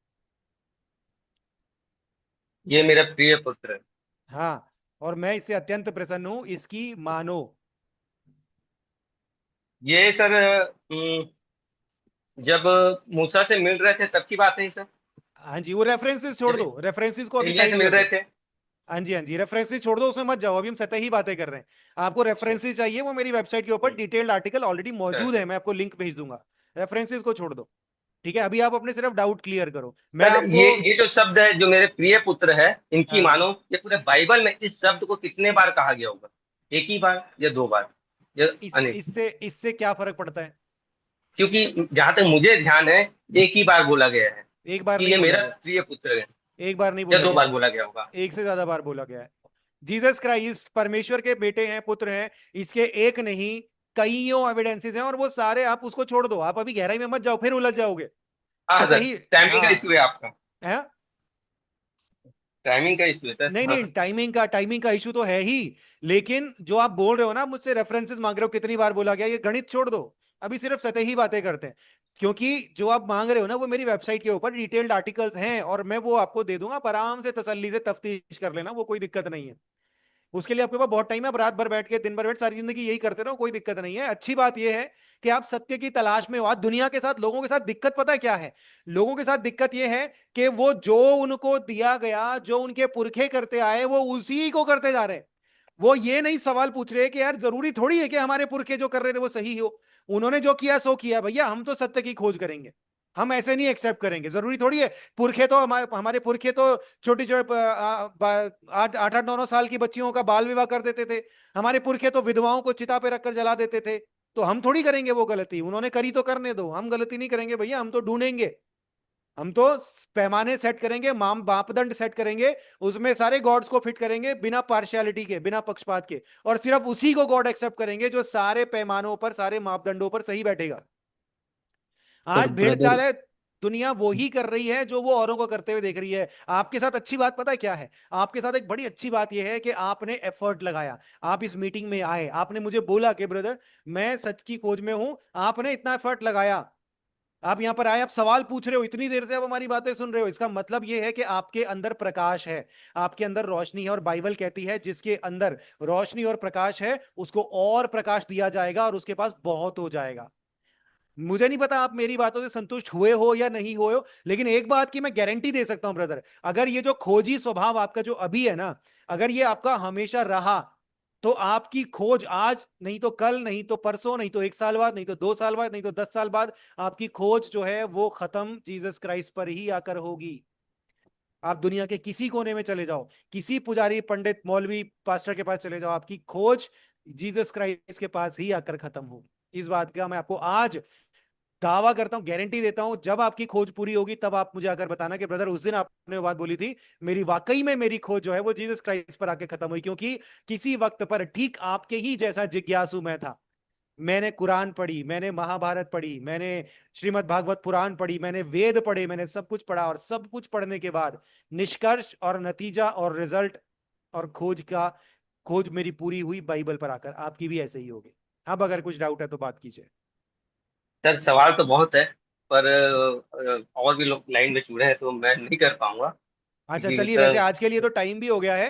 [SPEAKER 1] ये मेरा प्रिय पुत्र है।
[SPEAKER 2] हाँ, और मैं इससे अत्यंत प्रसन्न हूं, इसकी मानो।
[SPEAKER 1] ये सर जब मूसा से मिल रहे थे तब की बात है सर?
[SPEAKER 2] हाँ जी, वो रेफरेंसेस छोड़
[SPEAKER 1] जब
[SPEAKER 2] दो, रेफरेंसेस को अभी
[SPEAKER 1] एलिया से
[SPEAKER 2] साइड
[SPEAKER 1] मिल
[SPEAKER 2] कर
[SPEAKER 1] रहे
[SPEAKER 2] दो।
[SPEAKER 1] थे?
[SPEAKER 2] हाँ जी, हाँ जी, रेफरेंसेस छोड़ दो, उसमें मत जाओ, अभी हम सतही ही बातें कर रहे हैं। आपको
[SPEAKER 1] अच्छा।
[SPEAKER 2] रेफरेंसेस चाहिए, वो मेरी वेबसाइट के ऊपर
[SPEAKER 1] हम्म,
[SPEAKER 2] डिटेल्ड आर्टिकल ऑलरेडी
[SPEAKER 1] सर
[SPEAKER 2] मौजूद है, मैं आपको लिंक भेज दूंगा। रेफरेंसेस को छोड़ दो। ठीक है, अभी आप अपने सिर्फ डाउट क्लियर करो, मैं
[SPEAKER 1] सर
[SPEAKER 2] आपको।
[SPEAKER 1] ये जो शब्द है, जो मेरे प्रिय पुत्र है, इनकी
[SPEAKER 2] हाँ,
[SPEAKER 1] मानो, ये पूरे बाइबल में इस शब्द को कितने बार कहा गया होगा? एक ही बार या दो बार या
[SPEAKER 2] इस
[SPEAKER 1] अनेक?
[SPEAKER 2] इससे इससे क्या फर्क पड़ता है?
[SPEAKER 1] क्योंकि जहां तक मुझे ध्यान है, एक ही बार बोला गया है
[SPEAKER 2] एक बार
[SPEAKER 1] कि
[SPEAKER 2] नहीं
[SPEAKER 1] ये
[SPEAKER 2] बोला
[SPEAKER 1] मेरा
[SPEAKER 2] गया।
[SPEAKER 1] प्रिय पुत्र है,
[SPEAKER 2] एक बार नहीं
[SPEAKER 1] या
[SPEAKER 2] बोला
[SPEAKER 1] दो
[SPEAKER 2] गया
[SPEAKER 1] बार
[SPEAKER 2] है,
[SPEAKER 1] बोला गया होगा?
[SPEAKER 2] एक से ज्यादा बार बोला गया है। जीसस क्राइस्ट परमेश्वर के बेटे हैं, पुत्र हैं, इसके एक नहीं कईयों एविडेंसेस हैं, और वो सारे आप उसको छोड़ दो, आप अभी गहराई में मत जाओ, फिर उलझ जाओगे।
[SPEAKER 1] हाँ सर,
[SPEAKER 2] सतही।
[SPEAKER 1] टाइमिंग का इशू
[SPEAKER 2] हाँ
[SPEAKER 1] है आपका।
[SPEAKER 2] है।
[SPEAKER 1] टाइमिंग का इशू है सर,
[SPEAKER 2] नहीं
[SPEAKER 1] हाँ।
[SPEAKER 2] नहीं, टाइमिंग का इशू तो है ही। लेकिन जो आप बोल रहे हो ना, मुझसे रेफरेंसेस मांग रहे हो कितनी बार बोला गया, ये गणित छोड़ दो। अभी सिर्फ सतही बातें करते हैं। क्योंकि जो आप मांग रहे हो ना, वो मेरी वेबसाइट के ऊपर डिटेल्ड आर्टिकल्स हैं, और मैं वो आपको दे दूंगा, आप आराम से तसल्ली से तफ्तीश कर लेना, वो कोई दिक्कत नहीं है। उसके लिए आपके पास बहुत टाइम है, आप रात भर बैठ के दिन भर बैठ सारी जिंदगी यही करते रहो, कोई दिक्कत नहीं है। अच्छी बात यह है कि आप सत्य की तलाश में हो। आज दुनिया के साथ, लोगों के साथ दिक्कत पता है क्या है? लोगों के साथ दिक्कत यह है कि वो जो उनको दिया गया, जो उनके पुरखे करते आए, वो उसी को करते जा रहे हैं। वो ये नहीं सवाल पूछ रहे कि यार जरूरी थोड़ी है कि हमारे पुरखे जो कर रहे थे वो सही हो। उन्होंने जो किया सो किया भैया, हम तो सत्य की खोज करेंगे। हम ऐसे नहीं एक्सेप्ट करेंगे, जरूरी थोड़ी है। पुरखे तो हमारे पुरखे तो छोटी छोटी 8 8 9 9 साल की बच्चियों का बाल विवाह कर देते थे। हमारे पुरखे तो विधवाओं को चिता पे रखकर जला देते थे। तो हम थोड़ी करेंगे वो गलती, उन्होंने करी तो करने दो, हम गलती नहीं करेंगे भैया, हम तो ढूंढेंगे। हम तो पैमाने सेट करेंगे, मापदंड सेट करेंगे, उसमें सारे गॉड्स को फिट करेंगे बिना पार्शियलिटी के, बिना पक्षपात के, और सिर्फ उसी को गॉड एक्सेप्ट करेंगे जो सारे पैमानों पर, सारे मापदंडों पर सही बैठेगा।
[SPEAKER 3] पर
[SPEAKER 2] आज भेड़
[SPEAKER 3] ब्रदर,
[SPEAKER 2] चाल है, दुनिया वो ही कर रही है जो वो औरों को करते हुए देख रही है। आपके साथ अच्छी बात पता है क्या है? आपके साथ एक बड़ी अच्छी बात यह है कि आपने एफर्ट लगाया, आप इस मीटिंग में आए, आपने मुझे बोला कि ब्रदर मैं सच की खोज में हूं, आपने इतना एफर्ट लगाया, आप यहां पर आए, आप सवाल पूछ रहे हो, इतनी देर से आप हमारी बातें सुन रहे हो, इसका मतलब यह है कि आपके अंदर प्रकाश है, आपके अंदर रोशनी है, और बाइबल कहती है जिसके अंदर रोशनी और प्रकाश है उसको और प्रकाश दिया जाएगा और उसके पास बहुत हो जाएगा। मुझे नहीं पता आप मेरी बातों से संतुष्ट हुए हो या नहीं हुए हो, लेकिन एक बात की मैं गारंटी दे सकता हूं ब्रदर, अगर ये जो खोजी स्वभाव आपका जो अभी है ना, अगर ये आपका हमेशा रहा, तो आपकी खोज आज नहीं तो कल, नहीं तो परसों, नहीं तो 1 साल बाद, नहीं तो 2 साल बाद, नहीं तो 10 साल बाद, आपकी खोज जो है वो खत्म जीसस क्राइस्ट पर ही आकर होगी। आप दुनिया के किसी कोने में चले जाओ, किसी पुजारी, पंडित, मौलवी, पास्टर के पास चले जाओ, आपकी खोज जीसस क्राइस्ट के पास ही आकर खत्म होगी। इस बात का मैं आपको आज दावा करता हूं, गारंटी देता हूं, जब आपकी खोज पूरी होगी तब आप मुझे आकर बताना कि ब्रदर उस दिन आपने वो बात बोली थी, मेरी वाकई में मेरी खोज जो है वो जीसस क्राइस्ट पर आके खत्म हुई। क्योंकि किसी वक्त पर ठीक आपके ही जैसा जिज्ञासु मैं था। मैंने कुरान पढ़ी, मैंने महाभारत पढ़ी, मैंने श्रीमद् भागवत पुराण पढ़ी, मैंने वेद पढ़े, मैंने सब कुछ पढ़ा, और सब कुछ पढ़ने के बाद निष्कर्ष और नतीजा और रिजल्ट और खोज मेरी पूरी हुई बाइबल पर आकर, आपकी भी ऐसे ही होगी। अब अगर कुछ डाउट है तो बात कीजिए।
[SPEAKER 1] सर सवाल तो बहुत है, पर और भी लोग लाइन में जुड़े हैं तो मैं नहीं कर पाऊंगा,
[SPEAKER 2] अच्छा
[SPEAKER 1] क्योंकि
[SPEAKER 2] चलिए, वैसे
[SPEAKER 1] सर,
[SPEAKER 2] आज के लिए तो टाइम भी हो गया है,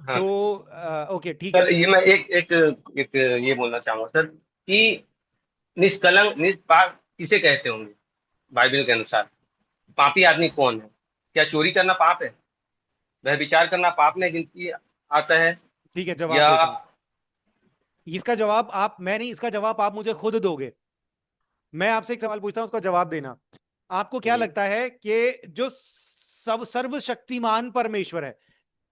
[SPEAKER 1] हाँ
[SPEAKER 2] तो ओके ठीक
[SPEAKER 1] सर,
[SPEAKER 2] है।
[SPEAKER 1] ये मैं एक एक एक ये बोलना चाहूंगा सर कि निष्कलंक निष्पाप किसे कहते होंगे बाइबल के अनुसार? पापी आदमी कौन है? क्या चोरी करना पाप है? वह विचार करना पाप में गिनती आता है?
[SPEAKER 2] ठीक है, जवाब
[SPEAKER 1] या
[SPEAKER 2] देता हूं। इसका जवाब आप, मैं नहीं, इसका जवाब आप मुझे खुद दोगे। मैं आपसे एक सवाल पूछता हूं, उसका जवाब देना। आपको क्या
[SPEAKER 1] जी
[SPEAKER 2] लगता है कि जो सब सर्वशक्तिमान परमेश्वर है,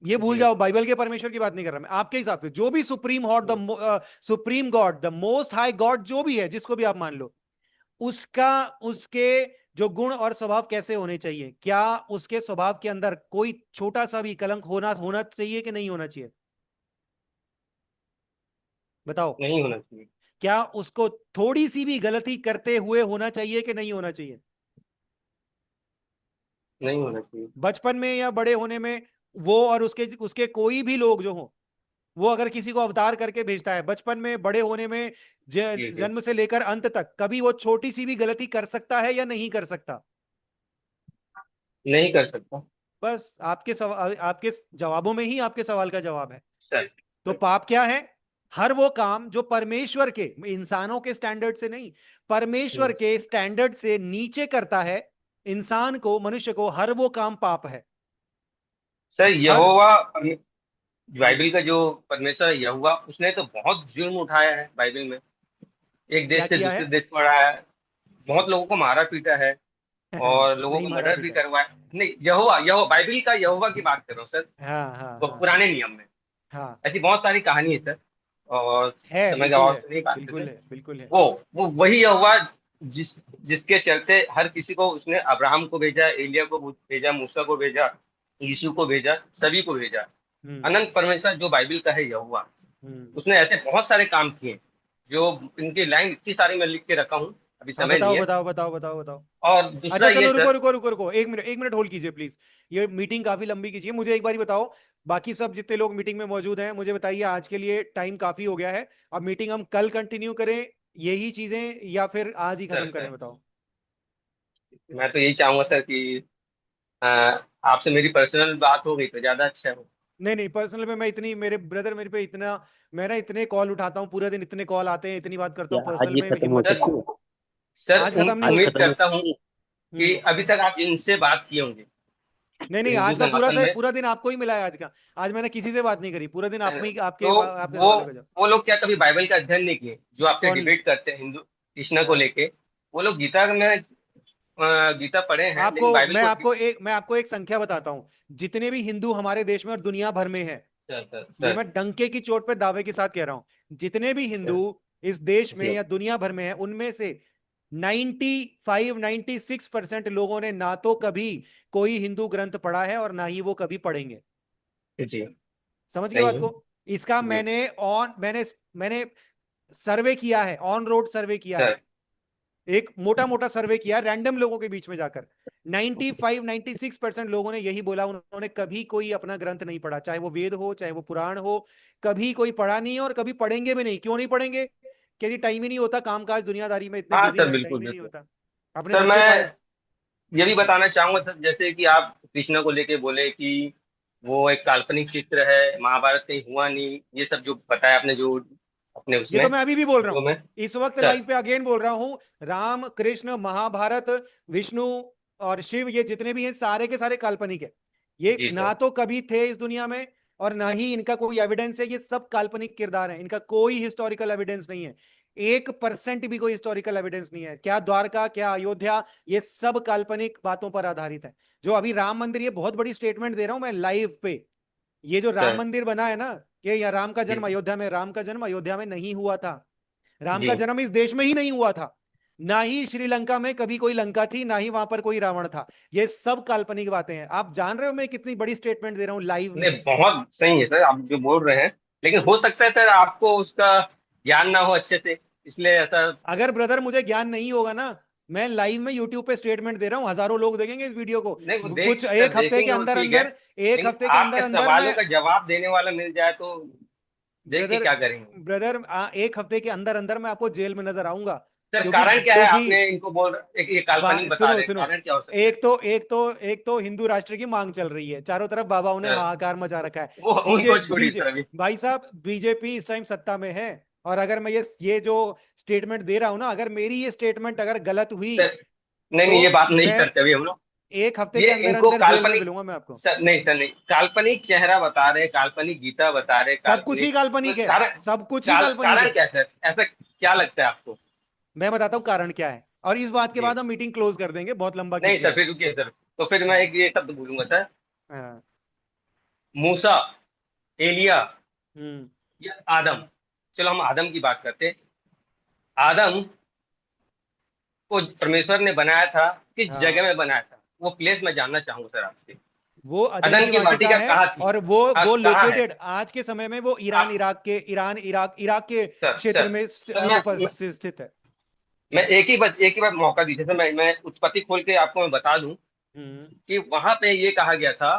[SPEAKER 2] ये भूल
[SPEAKER 1] जी
[SPEAKER 2] जाओ, बाइबल के परमेश्वर की बात नहीं कर रहा मैं, आपके हिसाब से जो भी supreme God, the supreme God, the most high God, जो भी है, जिसको भी आप मान लो, उसका, उसके जो गुण और स्वभाव कैसे होने चाहिए? क्या उसके स्वभाव के अंदर कोई छोटा सा भी कलंक होना होना चाहिए कि नहीं होना चाहिए? बताओ।
[SPEAKER 1] नहीं होना चाहिए।
[SPEAKER 2] क्या उसको थोड़ी सी भी गलती करते हुए होना चाहिए कि नहीं होना चाहिए?
[SPEAKER 1] नहीं होना चाहिए।
[SPEAKER 2] बचपन में या बड़े होने में, वो और उसके उसके कोई भी लोग जो हो, वो अगर किसी को अवतार करके भेजता है, बचपन में, बड़े होने में,
[SPEAKER 1] जी जी।
[SPEAKER 2] जन्म से लेकर अंत तक, कभी वो छोटी सी भी गलती कर सकता है या नहीं कर सकता?
[SPEAKER 1] नहीं कर सकता।
[SPEAKER 2] बस आपके सवाल, आपके जवाबों में ही आपके सवाल का जवाब है।
[SPEAKER 1] सर
[SPEAKER 2] तो पाप क्या है? हर वो काम जो परमेश्वर के, इंसानों के स्टैंडर्ड से नहीं, परमेश्वर के स्टैंडर्ड से नीचे करता है इंसान को, मनुष्य को, हर वो काम पाप है।
[SPEAKER 1] सर
[SPEAKER 2] हर
[SPEAKER 1] यहोवा बाइबल का जो परमेश्वर है यहोवा, उसने तो बहुत जुर्म उठाया है बाइबल में। एक
[SPEAKER 2] क्या
[SPEAKER 1] देश से
[SPEAKER 2] किया
[SPEAKER 1] दूसरे
[SPEAKER 2] है?
[SPEAKER 1] देश पढ़ा है, बहुत लोगों को मारा पीटा है और लोगों
[SPEAKER 2] नहीं
[SPEAKER 1] को
[SPEAKER 2] मारा
[SPEAKER 1] मर्डर भी
[SPEAKER 2] पीटा है।
[SPEAKER 1] करवाया। नहीं, यहोवा यहोवा बाइबल का यहोवा की बात कर रहा हूँ सर।
[SPEAKER 2] हाँ हाँ
[SPEAKER 1] वो
[SPEAKER 2] हाँ हाँ
[SPEAKER 1] पुराने नियम में
[SPEAKER 2] हाँ।
[SPEAKER 1] ऐसी बहुत सारी कहानी है सर, और
[SPEAKER 2] है,
[SPEAKER 1] समय के
[SPEAKER 2] बिल्कुल
[SPEAKER 1] अभाव
[SPEAKER 2] है,
[SPEAKER 1] से नहीं बात करते।
[SPEAKER 2] बिल्कुल है, बिल्कुल है।
[SPEAKER 1] वो वही यहोवा जिसके चलते हर किसी को, उसने अब्राहम को भेजा, एलिया को भेजा, मूसा को भेजा, यीशु को भेजा, सभी को भेजा।
[SPEAKER 2] हम्म
[SPEAKER 1] अनंत परमेश्वर जो बाइबल का है यहोवा,
[SPEAKER 2] हम्म।
[SPEAKER 1] उसने ऐसे बहुत सारे काम किए जो, इनकी लाइन इतनी सारी मैं लिख के रखा हूँ, अभी
[SPEAKER 2] हाँ,
[SPEAKER 1] समय नहीं
[SPEAKER 2] बताओ
[SPEAKER 1] है।
[SPEAKER 2] बताओ बताओ बताओ बताओ।
[SPEAKER 1] और
[SPEAKER 2] अच्छा
[SPEAKER 1] दूसरा ये
[SPEAKER 2] चलो, रुको
[SPEAKER 1] सर।
[SPEAKER 2] रुको रुको रुको, एक मिनट, एक मिनट होल्ड कीजिए प्लीज। ये मीटिंग काफी लंबी कीजिए, मुझे एक बार ही बताओ, बाकी सब जितने लोग मीटिंग में मौजूद हैं, मुझे बताइए, आज के लिए टाइम काफी हो गया है। अब मीटिंग हम कल कंटिन्यू करें यही चीजें, या फिर आज ही
[SPEAKER 1] सर
[SPEAKER 2] खत्म करें?
[SPEAKER 1] सर
[SPEAKER 2] बताओ।
[SPEAKER 1] मैं तो यही चाहूंगा सर कि अ, आपसे मेरी पर्सनल बात हो गई तो ज्यादा अच्छा हो।
[SPEAKER 2] नहीं नहीं, पर्सनल में मैं इतनी, मेरे ब्रदर मेरे पे इतना, मैं ना इतने कॉल उठाता हूँ पूरे दिन, इतने कॉल आते हैं, इतनी बात करता
[SPEAKER 4] क्या
[SPEAKER 2] हूँ,
[SPEAKER 4] आज
[SPEAKER 2] पर्सनल
[SPEAKER 4] ये
[SPEAKER 2] में
[SPEAKER 4] खत्म हो
[SPEAKER 2] हिम्मत नहीं
[SPEAKER 1] सर
[SPEAKER 2] है।
[SPEAKER 4] सकती है?
[SPEAKER 1] सर
[SPEAKER 2] आज खत्म नहीं
[SPEAKER 4] आज
[SPEAKER 2] होगी।
[SPEAKER 1] उम्मीद
[SPEAKER 4] खत्म हो
[SPEAKER 1] करता हूँ
[SPEAKER 4] सकती है?
[SPEAKER 1] कि
[SPEAKER 2] हम्म।
[SPEAKER 1] अभी तक आप इनसे बात किए होंगे
[SPEAKER 2] नहीं नहीं,
[SPEAKER 1] हिंदू
[SPEAKER 2] आज का पूरा
[SPEAKER 1] सनातन
[SPEAKER 2] से
[SPEAKER 1] में।
[SPEAKER 2] पूरा दिन आपको ही मिला है आज का। आज मैंने किसी से बात नहीं करी पूरा दिन, आप में ही, आपके
[SPEAKER 1] तो
[SPEAKER 2] आपके
[SPEAKER 1] वो
[SPEAKER 2] सवालों का जवाब।
[SPEAKER 1] वो लोग क्या कभी बाइबल का अध्ययन नहीं किए जो आपसे
[SPEAKER 2] कौन?
[SPEAKER 1] डिबेट करते हैं हिंदू कृष्णा को
[SPEAKER 2] हाँ।
[SPEAKER 1] लेके? वो लोग गीता में गीता पढ़े हैं
[SPEAKER 2] आपको,
[SPEAKER 1] लेकिन बाइबल
[SPEAKER 2] मैं
[SPEAKER 1] को
[SPEAKER 2] आपको एक, मैं आपको एक संख्या बताता हूं, जितने भी हिंदू हमारे देश में और दुनिया भर में हैं,
[SPEAKER 1] सर सर
[SPEAKER 2] ये
[SPEAKER 1] सर
[SPEAKER 2] मैं डंके की चोट पे दावे के साथ कह रहा हूं, जितने भी हिंदू
[SPEAKER 1] सर
[SPEAKER 2] इस देश में
[SPEAKER 1] जी
[SPEAKER 2] या दुनिया भर में हैं, उनमें से 96% लोगों ने ना तो कभी कोई हिंदू ग्रंथ पढ़ा है और ना ही वो कभी पढ़ेंगे।
[SPEAKER 1] जी।
[SPEAKER 2] समझ गए
[SPEAKER 1] नहीं
[SPEAKER 2] बात
[SPEAKER 1] है।
[SPEAKER 2] को? इसका
[SPEAKER 1] जी
[SPEAKER 2] मैंने सर्वे किया है, ऑन रोड सर्वे किया है,
[SPEAKER 1] सर।
[SPEAKER 2] एक मोटा मोटा सर्वे किया रैंडम लोगों के बीच में जाकर। 95-96% लोगों ने यही बोला, उन्होंने कभी कोई अपना ग्रंथ नहीं पढ़ा, चाहे वो वेद हो चाहे वो पुराण हो, कभी कोई पढ़ा नहीं है और कभी पढ़ेंगे भी नहीं। क्यों नहीं पढ़ेंगे? क्योंकि टाइम ही नहीं होता, कामकाज दुनियादारी में इतने
[SPEAKER 1] हाँ
[SPEAKER 2] बिजी
[SPEAKER 1] सर,
[SPEAKER 2] हैं, टाइम
[SPEAKER 1] बिल्कुल
[SPEAKER 2] ही नहीं
[SPEAKER 1] बिल्कुल।
[SPEAKER 2] होता। अपने
[SPEAKER 1] सर
[SPEAKER 2] बच्चे
[SPEAKER 1] मैं
[SPEAKER 2] पाए।
[SPEAKER 1] ये भी बताना चाहूंगा सर, जैसे कि आप कृष्णा को लेके बोले कि वो एक काल्पनिक चित्र है, महाभारत कहीं हुआ नहीं, ये सब जो बताया आपने, जो अपने
[SPEAKER 2] ये
[SPEAKER 1] उसमें
[SPEAKER 2] तो मैं अभी भी बोल रहा हूं,
[SPEAKER 1] वीडियो में।
[SPEAKER 2] इस वक्त
[SPEAKER 1] सर
[SPEAKER 2] लाइव पे अगेन बोल रहा हूं। राम, कृष्ण, महाभारत, विष्णु और शिव, ये जितने भी हैं सारे के सारे काल्पनिक है। ये
[SPEAKER 1] जी
[SPEAKER 2] ना
[SPEAKER 1] सर।
[SPEAKER 2] तो कभी थे इस दुनिया में और ना ही इनका कोई एविडेंस है, ये सब काल्पनिक किरदार है, इनका कोई हिस्टोरिकल एविडेंस नहीं है। 1% भी कोई हिस्टोरिकल एविडेंस नहीं है। क्या द्वारका, क्या अयोध्या, ये सब काल्पनिक बातों पर आधारित है। जो अभी राम मंदिर, ये बहुत बड़ी स्टेटमेंट दे रहा हूं मैं लाइव पे, ये जो राम
[SPEAKER 1] सर
[SPEAKER 2] मंदिर बना है ना, कि या राम का जन्म
[SPEAKER 1] जी
[SPEAKER 2] अयोध्या में, राम का जन्म अयोध्या में नहीं हुआ था। राम
[SPEAKER 1] जी
[SPEAKER 2] का जन्म इस देश में ही नहीं हुआ था। ना ही श्रीलंका में कभी कोई लंका थी, ना ही वहां पर कोई रावण था। ये सब काल्पनिक बातें हैं। आप जान रहे हो मैं कितनी बड़ी स्टेटमेंट दे रहा हूं लाइव
[SPEAKER 1] नहीं,
[SPEAKER 2] में?
[SPEAKER 1] बहुत सही है सर आप जो बोल रहे हैं, लेकिन हो सकता है सर आपको उसका ज्ञान ना हो अच्छे से, इसलिए ऐसा।
[SPEAKER 2] अगर ब्रदर मुझे ज्ञान नहीं होगा ना, मैं लाइव में यूट्यूब पे स्टेटमेंट दे रहा हूं, हज़ारों लोग देखेंगे इस वीडियो को।
[SPEAKER 1] नहीं, वो
[SPEAKER 2] कुछ
[SPEAKER 1] सर
[SPEAKER 2] एक हफ्ते के
[SPEAKER 1] देखेंगे, वो
[SPEAKER 2] अंदर
[SPEAKER 1] ठीक है,
[SPEAKER 2] अंदर, एक
[SPEAKER 1] लेकिन
[SPEAKER 2] हफ्ते के अंदर
[SPEAKER 1] आपके
[SPEAKER 2] अंदर
[SPEAKER 1] सवालों
[SPEAKER 2] मैं,
[SPEAKER 1] का जवाब देने वाला मिल जाए तो देख के
[SPEAKER 2] ब्रदर
[SPEAKER 1] क्या करेंगे?
[SPEAKER 2] ब्रदर एक हफ्ते के अंदर अंदर मैं आपको जेल में नजर आऊंगा।
[SPEAKER 1] सर
[SPEAKER 2] क्योंकि
[SPEAKER 1] कारण क्या है?
[SPEAKER 2] क्योंकि
[SPEAKER 1] आपने इनको बोल, एक ये काल्पनिक बता
[SPEAKER 2] सुनो
[SPEAKER 1] रहे हैं,
[SPEAKER 2] सुनो,
[SPEAKER 1] कारण क्या हो सकता है?
[SPEAKER 2] एक तो हिंदू राष्ट्र की मांग चल रही है, चारों तरफ बाबाओं ने
[SPEAKER 1] सर
[SPEAKER 2] हाहाकार मचा रखा है।
[SPEAKER 1] वो उनको छोड़िए
[SPEAKER 2] बीजे
[SPEAKER 1] सर अभी।
[SPEAKER 2] भाई साहब, बीजेपी इस टाइम सत्ता में है, और अगर मैं ये जो स्टेटमेंट दे रहा हूं ना, अगर मेरी ये स्टेटमेंट अगर गलत हुई
[SPEAKER 1] सर नहीं
[SPEAKER 2] तो
[SPEAKER 1] नहीं, ये बात नहीं
[SPEAKER 2] मैं
[SPEAKER 1] करते अभी हम लोग।
[SPEAKER 2] एक हफ्ते
[SPEAKER 1] ये
[SPEAKER 2] के अंदर
[SPEAKER 1] इनको
[SPEAKER 2] अंदर जेल में
[SPEAKER 1] काल्पनिक,
[SPEAKER 2] मिलूंगा मैं आपको।
[SPEAKER 1] सर नहीं सर नहीं, काल्पनिक चेहरा बता रहे, काल्पनिक गीता बता रहे,
[SPEAKER 2] सब कुछ ही
[SPEAKER 1] काल्पनिक
[SPEAKER 2] काल्पनिक है,
[SPEAKER 1] कारण,
[SPEAKER 2] सब कुछ ही काल्पनिक
[SPEAKER 1] कारण
[SPEAKER 2] है।
[SPEAKER 1] क्या है सर, ऐसा क्या लगता है आपको?
[SPEAKER 2] मैं बताता हूँ कारण क्या है, और इस बात के
[SPEAKER 1] जी
[SPEAKER 2] बाद हम मीटिंग क्लोज कर देंगे, बहुत लंबा
[SPEAKER 1] नहीं
[SPEAKER 2] खींच
[SPEAKER 1] सर,
[SPEAKER 2] लिया।
[SPEAKER 1] फिर रुकिए सर, तो फिर मैं
[SPEAKER 2] हाँ
[SPEAKER 1] एक ये शब्द बोलूंगा सर,
[SPEAKER 2] हाँ।
[SPEAKER 1] मूसा, एलिया
[SPEAKER 2] हम्म
[SPEAKER 1] या आदम। चलो हम आदम की बात करते हैं। आदम को परमेश्वर ने बनाया था, किस जगह
[SPEAKER 2] हाँ,
[SPEAKER 1] में बनाया था, वो प्लेस मैं जानना चाहूंगा सर आपसे।
[SPEAKER 2] वो अदन
[SPEAKER 1] अदन
[SPEAKER 2] की
[SPEAKER 1] की
[SPEAKER 2] वाटिका
[SPEAKER 1] वाटिका
[SPEAKER 2] है,
[SPEAKER 1] कहाँ थी?
[SPEAKER 2] और वो
[SPEAKER 1] हाँ
[SPEAKER 2] वो
[SPEAKER 1] कहाँ है?
[SPEAKER 2] लोकेटेड आज के समय में वो ईरान,
[SPEAKER 1] आप
[SPEAKER 2] इराक के इराक के
[SPEAKER 1] सर
[SPEAKER 2] क्षेत्र
[SPEAKER 1] सर
[SPEAKER 2] में
[SPEAKER 1] सर
[SPEAKER 2] उपस्थित स्थित है।
[SPEAKER 1] मैं एक ही बार मौका दीजिए सर, मैं उत्पत्ति खोल के आपको मैं बता दूं
[SPEAKER 2] हम्म
[SPEAKER 1] कि वहां पे ये कहा गया था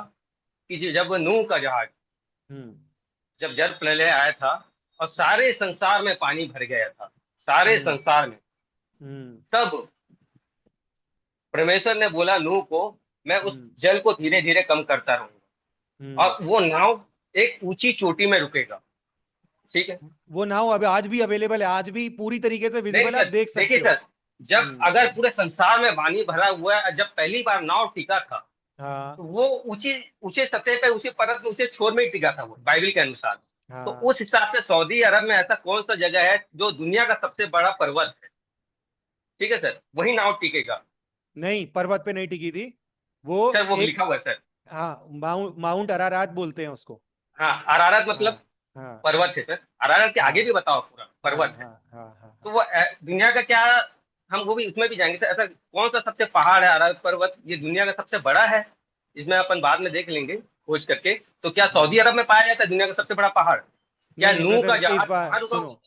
[SPEAKER 1] कि जब नूह का जहाज,
[SPEAKER 2] हम्म
[SPEAKER 1] जब जल प्रलय आया था और सारे संसार में पानी भर गया था, सारे
[SPEAKER 2] हम्म
[SPEAKER 1] संसार में,
[SPEAKER 2] हम्म
[SPEAKER 1] तब परमेश्वर ने बोला नूह को, मैं उस
[SPEAKER 2] हम्म
[SPEAKER 1] जल को धीरे धीरे कम करता रहूंगा
[SPEAKER 2] हम्म।
[SPEAKER 1] और वो नाव एक ऊंची चोटी में रुकेगा। ठीक है?
[SPEAKER 2] वो नाव अब आज भी अवेलेबल है, आज भी पूरी तरीके से
[SPEAKER 1] नहीं
[SPEAKER 2] विजिबल है, आप
[SPEAKER 1] सर,
[SPEAKER 2] देख
[SPEAKER 1] देखिए
[SPEAKER 2] सकते हो।
[SPEAKER 1] सर, जब अगर पूरे संसार में पानी भरा हुआ है, जब पहली बार नाव टिका था,
[SPEAKER 2] हाँ
[SPEAKER 1] तो वो ऊंची ऊंचे सतह पे, उसी परत के ऊंचे छोर में ही टिका था वो, बाइबल के अनुसार। तो
[SPEAKER 2] हाँ।
[SPEAKER 1] उस हिसाब से सऊदी अरब में ऐसा कौन सा जगह है जो दुनिया का सबसे बड़ा पर्वत है? ठीक है सर, वही नाव टिकेगा।
[SPEAKER 2] नहीं, पर्वत पे नहीं टिकी थी वो।
[SPEAKER 1] सर वो
[SPEAKER 2] एक,
[SPEAKER 1] लिखा हुआ है सर।
[SPEAKER 2] हाँ, माउंट अरारात बोलते हैं उसको।
[SPEAKER 1] हाँ, अरारत
[SPEAKER 2] हाँ
[SPEAKER 1] मतलब
[SPEAKER 2] हाँ
[SPEAKER 1] पर्वत है सर, अरारत के आगे
[SPEAKER 2] हाँ
[SPEAKER 1] भी बताओ, पूरा
[SPEAKER 2] हाँ
[SPEAKER 1] पर्वत है।
[SPEAKER 2] हाँ हाँ हाँ
[SPEAKER 1] तो
[SPEAKER 2] हाँ।
[SPEAKER 1] वो दुनिया का क्या, हम वो भी उसमें भी जाएंगे सर। ऐसा कौन सा सबसे पहाड़ है अरारत पर्वत, ये दुनिया का सबसे बड़ा है? इसमें अपन बाद में देख लेंगे खोज करके। तो क्या सऊदी
[SPEAKER 2] हम्म।
[SPEAKER 1] अरब में पाया जाता है दुनिया का सबसे बड़ा पहाड़? क्या
[SPEAKER 2] नहीं नहीं
[SPEAKER 1] नूह
[SPEAKER 2] ब्रदर,
[SPEAKER 1] का
[SPEAKER 2] इस
[SPEAKER 1] जहाज
[SPEAKER 2] बार
[SPEAKER 1] वहां रुका हुआ
[SPEAKER 2] सुनो,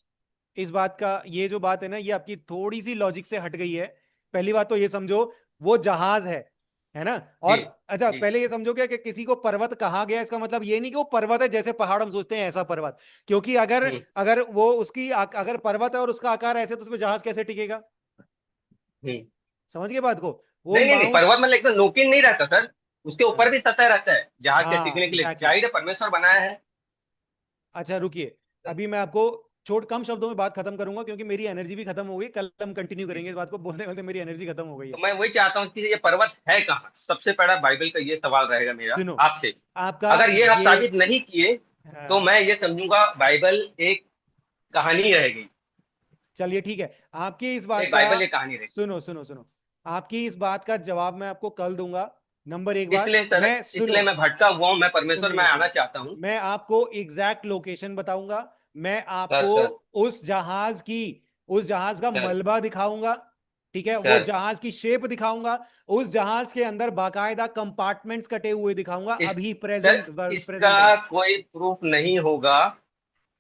[SPEAKER 2] इस बात का, ये जो बात है ना, ये आपकी थोड़ी सी लॉजिक से हट गई है। पहली बात तो ये समझो, वो जहाज है ना।
[SPEAKER 1] है?
[SPEAKER 2] और
[SPEAKER 1] जी
[SPEAKER 2] अच्छा,
[SPEAKER 1] जी।
[SPEAKER 2] पहले ये समझो कि किसी को पर्वत कहा गया, इसका मतलब ये नहीं कि वो पर्वत है जैसे पहाड़ हम सोचते हैं ऐसा पर्वत। क्योंकि अगर
[SPEAKER 1] हम्म
[SPEAKER 2] अगर वो उसकी अगर पर्वत है और उसका आकार ऐसे, तो उसमें जहाज कैसे टिकेगा?
[SPEAKER 1] हम्म।
[SPEAKER 2] समझ गए बात को? वो
[SPEAKER 1] नहीं नहीं नहीं,
[SPEAKER 2] माउंट,
[SPEAKER 1] पर्वत में एकदम नोकिन नहीं रहता सर, उसके ऊपर भी सतह रहता है जहाज के
[SPEAKER 2] हाँ
[SPEAKER 1] टिकने के लिए,
[SPEAKER 2] एग्जैक्टली।
[SPEAKER 1] जाहिर है परमेश्वर बनाया है।
[SPEAKER 2] अच्छा रुकिए, अभी मैं आपको छोट कम शब्दों में बात खत्म करूंगा, क्योंकि मेरी एनर्जी भी खत्म हो गई, कल हम कंटिन्यू
[SPEAKER 1] जी
[SPEAKER 2] करेंगे इस
[SPEAKER 1] जी।
[SPEAKER 2] बात को, बोलते बोलते मेरी एनर्जी खत्म हो गई
[SPEAKER 1] तो
[SPEAKER 2] है।
[SPEAKER 1] मैं वही चाहता हूँ कि ये पर्वत है कहाँ, सबसे पहला बाइबल का ये सवाल रहेगा मेरा
[SPEAKER 2] सुनो,
[SPEAKER 1] आपसे।
[SPEAKER 2] आपका
[SPEAKER 1] अगर ये आप
[SPEAKER 2] ये,
[SPEAKER 1] साबित नहीं किए तो
[SPEAKER 2] हाँ,
[SPEAKER 1] मैं ये समझूंगा बाइबल एक कहानी रह गई।
[SPEAKER 2] चलिए ठीक है। आपकी इस बात
[SPEAKER 1] एक
[SPEAKER 2] का,
[SPEAKER 1] बाइबल एक कहानी रह
[SPEAKER 2] सुनो सुनो सुनो, आपकी इस बात का जवाब मैं आपको कल दूंगा। नंबर एक
[SPEAKER 1] गई,
[SPEAKER 2] बात,
[SPEAKER 1] इसलिए सर,
[SPEAKER 2] मैं, सुनो,
[SPEAKER 1] इसलिए मैं भटका हुआ हूँ, मैं परमेश्वर में
[SPEAKER 2] सुनिए
[SPEAKER 1] आना
[SPEAKER 2] सुनिए,
[SPEAKER 1] चाहता हूँ।
[SPEAKER 2] मैं आपको एग्जैक्ट लोकेशन बताऊंगा। मैं
[SPEAKER 1] सर
[SPEAKER 2] आपको
[SPEAKER 1] सर
[SPEAKER 2] उस जहाज का
[SPEAKER 1] सर
[SPEAKER 2] मलबा दिखाऊंगा। ठीक है, वो
[SPEAKER 1] सर
[SPEAKER 2] जहाज की शेप दिखाऊंगा। उस जहाज के अंदर बाकायदा कंपार्टमेंट्स कटे हुए दिखाऊंगा,
[SPEAKER 1] इस
[SPEAKER 2] अभी
[SPEAKER 1] सर
[SPEAKER 2] प्रेजेंट
[SPEAKER 1] इसका
[SPEAKER 2] टाइम।
[SPEAKER 1] कोई प्रूफ नहीं होगा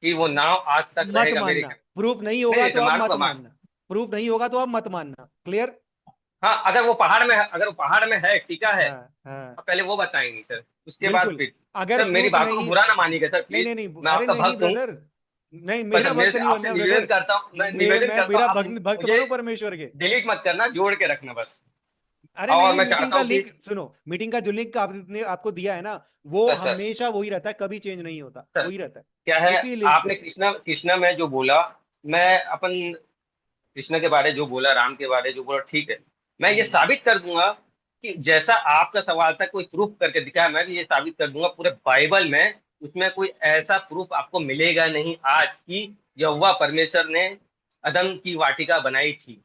[SPEAKER 1] कि वो नाव आज तक
[SPEAKER 2] मत
[SPEAKER 1] रहेगा मेरे
[SPEAKER 2] मानना,
[SPEAKER 1] घर।
[SPEAKER 2] प्रूफ नहीं
[SPEAKER 1] नहीं
[SPEAKER 2] होगा
[SPEAKER 1] नहीं
[SPEAKER 2] तो
[SPEAKER 1] सर,
[SPEAKER 2] अब
[SPEAKER 1] मानूंगा
[SPEAKER 2] मत
[SPEAKER 1] मान।
[SPEAKER 2] मानना। प्रूफ नहीं होगा तो अब मत मानना, क्लियर?
[SPEAKER 1] हाँ, अगर वो पहाड़ में है, अगर वो पहाड़ में है, टीका है,
[SPEAKER 2] हाँ हाँ,
[SPEAKER 1] अब पहले वो बताएंगे सर, उसके बाद
[SPEAKER 2] बिल्कुल।
[SPEAKER 1] फिर।
[SPEAKER 2] अगर
[SPEAKER 1] सर मेरी
[SPEAKER 2] प्रूफ
[SPEAKER 1] बातों को
[SPEAKER 2] नहीं,
[SPEAKER 1] बुरा ना मानिएगा सर
[SPEAKER 2] नहीं
[SPEAKER 1] प्लीज,
[SPEAKER 2] नहीं नहीं,
[SPEAKER 1] मैं
[SPEAKER 2] अरे
[SPEAKER 1] आपका
[SPEAKER 2] नहीं
[SPEAKER 1] भक्त हूँ।
[SPEAKER 2] ब्रदर, नहीं
[SPEAKER 1] पर
[SPEAKER 2] मेरा
[SPEAKER 1] मेरे
[SPEAKER 2] भक्त
[SPEAKER 1] से
[SPEAKER 2] नहीं
[SPEAKER 1] आपसे
[SPEAKER 2] बनना
[SPEAKER 1] निवेदन
[SPEAKER 2] ब्रदर।
[SPEAKER 1] करता हूँ, मैं निवेदन
[SPEAKER 2] मैं
[SPEAKER 1] करता हूँ,
[SPEAKER 2] मेरा
[SPEAKER 1] आप
[SPEAKER 2] भक्त
[SPEAKER 1] मुझे
[SPEAKER 2] बनो परमेश्वर के।
[SPEAKER 1] डिलीट मत करना, जोड़ के रखना बस।
[SPEAKER 2] अरे
[SPEAKER 1] और
[SPEAKER 2] नहीं,
[SPEAKER 1] मैं
[SPEAKER 2] मीटिंग
[SPEAKER 1] चाहता
[SPEAKER 2] का
[SPEAKER 1] हूँ कि
[SPEAKER 2] लिंक सुनो, मीटिंग का जो लिंक आपने आपको दिया है ना, वो
[SPEAKER 1] सर सर
[SPEAKER 2] हमेशा वही रहता है, कभी चेंज नहीं होता,
[SPEAKER 1] सर
[SPEAKER 2] वही रहता है
[SPEAKER 1] क्या है,
[SPEAKER 2] उसी लिंक
[SPEAKER 1] आपने
[SPEAKER 2] से।
[SPEAKER 1] कृष्णा कृष्णा में जो बोला, मैं अपन कृष्ण के बारे जो बोला, राम के बारे जो बोला, ठीक है, मैं ये
[SPEAKER 2] हम्म
[SPEAKER 1] साबित कर दूंगा कि जैसा आपका सवाल था कोई प्रूफ करके दिखाया, मैं भी ये साबित कर दूंगा पूरे बाइबल में, उसमें कोई ऐसा प्रूफ आपको मिलेगा नहीं आज की यहोवा परमेश्वर ने अदम की वाटिका बनाई थी।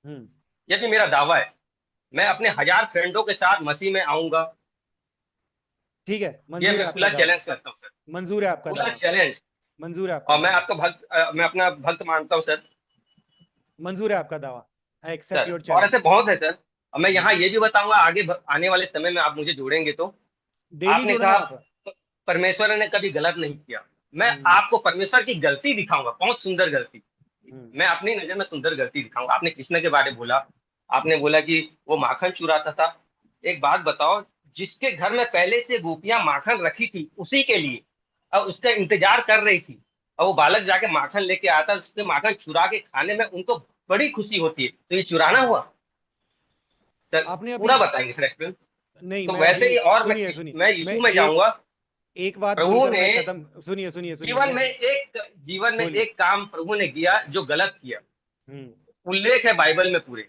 [SPEAKER 2] हम्म।
[SPEAKER 1] ये भी मेरा दावा है। मैं अपने 1000 फ्रेंडों के साथ मसीह में आऊंगा,
[SPEAKER 2] ठीक है,
[SPEAKER 1] ये
[SPEAKER 2] मंजूर है
[SPEAKER 1] मैं
[SPEAKER 2] आपका
[SPEAKER 1] खुला
[SPEAKER 2] दावा,
[SPEAKER 1] चैलेंज करता हूँ सर,
[SPEAKER 2] मंजूर है आपका
[SPEAKER 1] खुला
[SPEAKER 2] दावा,
[SPEAKER 1] चैलेंज।
[SPEAKER 2] मंजूर है आपका
[SPEAKER 1] और मैं
[SPEAKER 2] दावा,
[SPEAKER 1] आपका भक्त, मैं अपना भक्त मानता हूँ सर।
[SPEAKER 2] मंजूर है आपका दावा। आई एक्सेप्ट
[SPEAKER 1] सर
[SPEAKER 2] योर
[SPEAKER 1] और
[SPEAKER 2] चैलेंज।
[SPEAKER 1] ऐसे बहुत है सर, और मैं यहाँ
[SPEAKER 2] हम्म।
[SPEAKER 1] ये भी बताऊंगा आगे आने वाले समय में आप मुझे जोड़ेंगे तो।
[SPEAKER 2] डेली
[SPEAKER 1] आपने
[SPEAKER 2] जुड़ना
[SPEAKER 1] कहा
[SPEAKER 2] आप।
[SPEAKER 1] परमेश्वर ने कभी गलत नहीं किया, मैं
[SPEAKER 2] हम्म
[SPEAKER 1] आपको परमेश्वर की गलती दिखाऊंगा, बहुत सुंदर गलती।
[SPEAKER 2] हम्म
[SPEAKER 1] मैं अपनी नजर में सुंदर गलती दिखाऊंगा। आपने कृष्ण के बारे में बोला, आपने बोला कि वो माखन चुराता था। एक बात बताओ, जिसके घर में पहले से गोपियां माखन रखी थी उसी के लिए, और उसका इंतजार कर रही थी, और वो बालक जाके माखन लेके आता, उसके माखन चुरा के खाने में उनको बड़ी खुशी होती है, तो ये चुराना
[SPEAKER 2] हम्म।
[SPEAKER 1] हुआ? सर
[SPEAKER 2] आपने अभी,
[SPEAKER 1] पूरा बताएंगे सर एक्सप्लेन।
[SPEAKER 2] नहीं
[SPEAKER 1] तो
[SPEAKER 2] मैं
[SPEAKER 1] वैसे
[SPEAKER 2] अभी,
[SPEAKER 1] ही और
[SPEAKER 2] सुनिए सुनिए,
[SPEAKER 1] मैं
[SPEAKER 2] मैं
[SPEAKER 1] यीशु में
[SPEAKER 2] एक,
[SPEAKER 1] जाऊंगा।
[SPEAKER 2] एक बात
[SPEAKER 1] प्रभु
[SPEAKER 2] बोलकर
[SPEAKER 1] ने
[SPEAKER 2] मैं खत्म, सुनिए सुनिए सुनिए
[SPEAKER 1] जीवन में
[SPEAKER 2] बोलिए।
[SPEAKER 1] एक काम प्रभु ने किया जो गलत किया,
[SPEAKER 2] हम्म
[SPEAKER 1] उल्लेख है बाइबल में पूरे।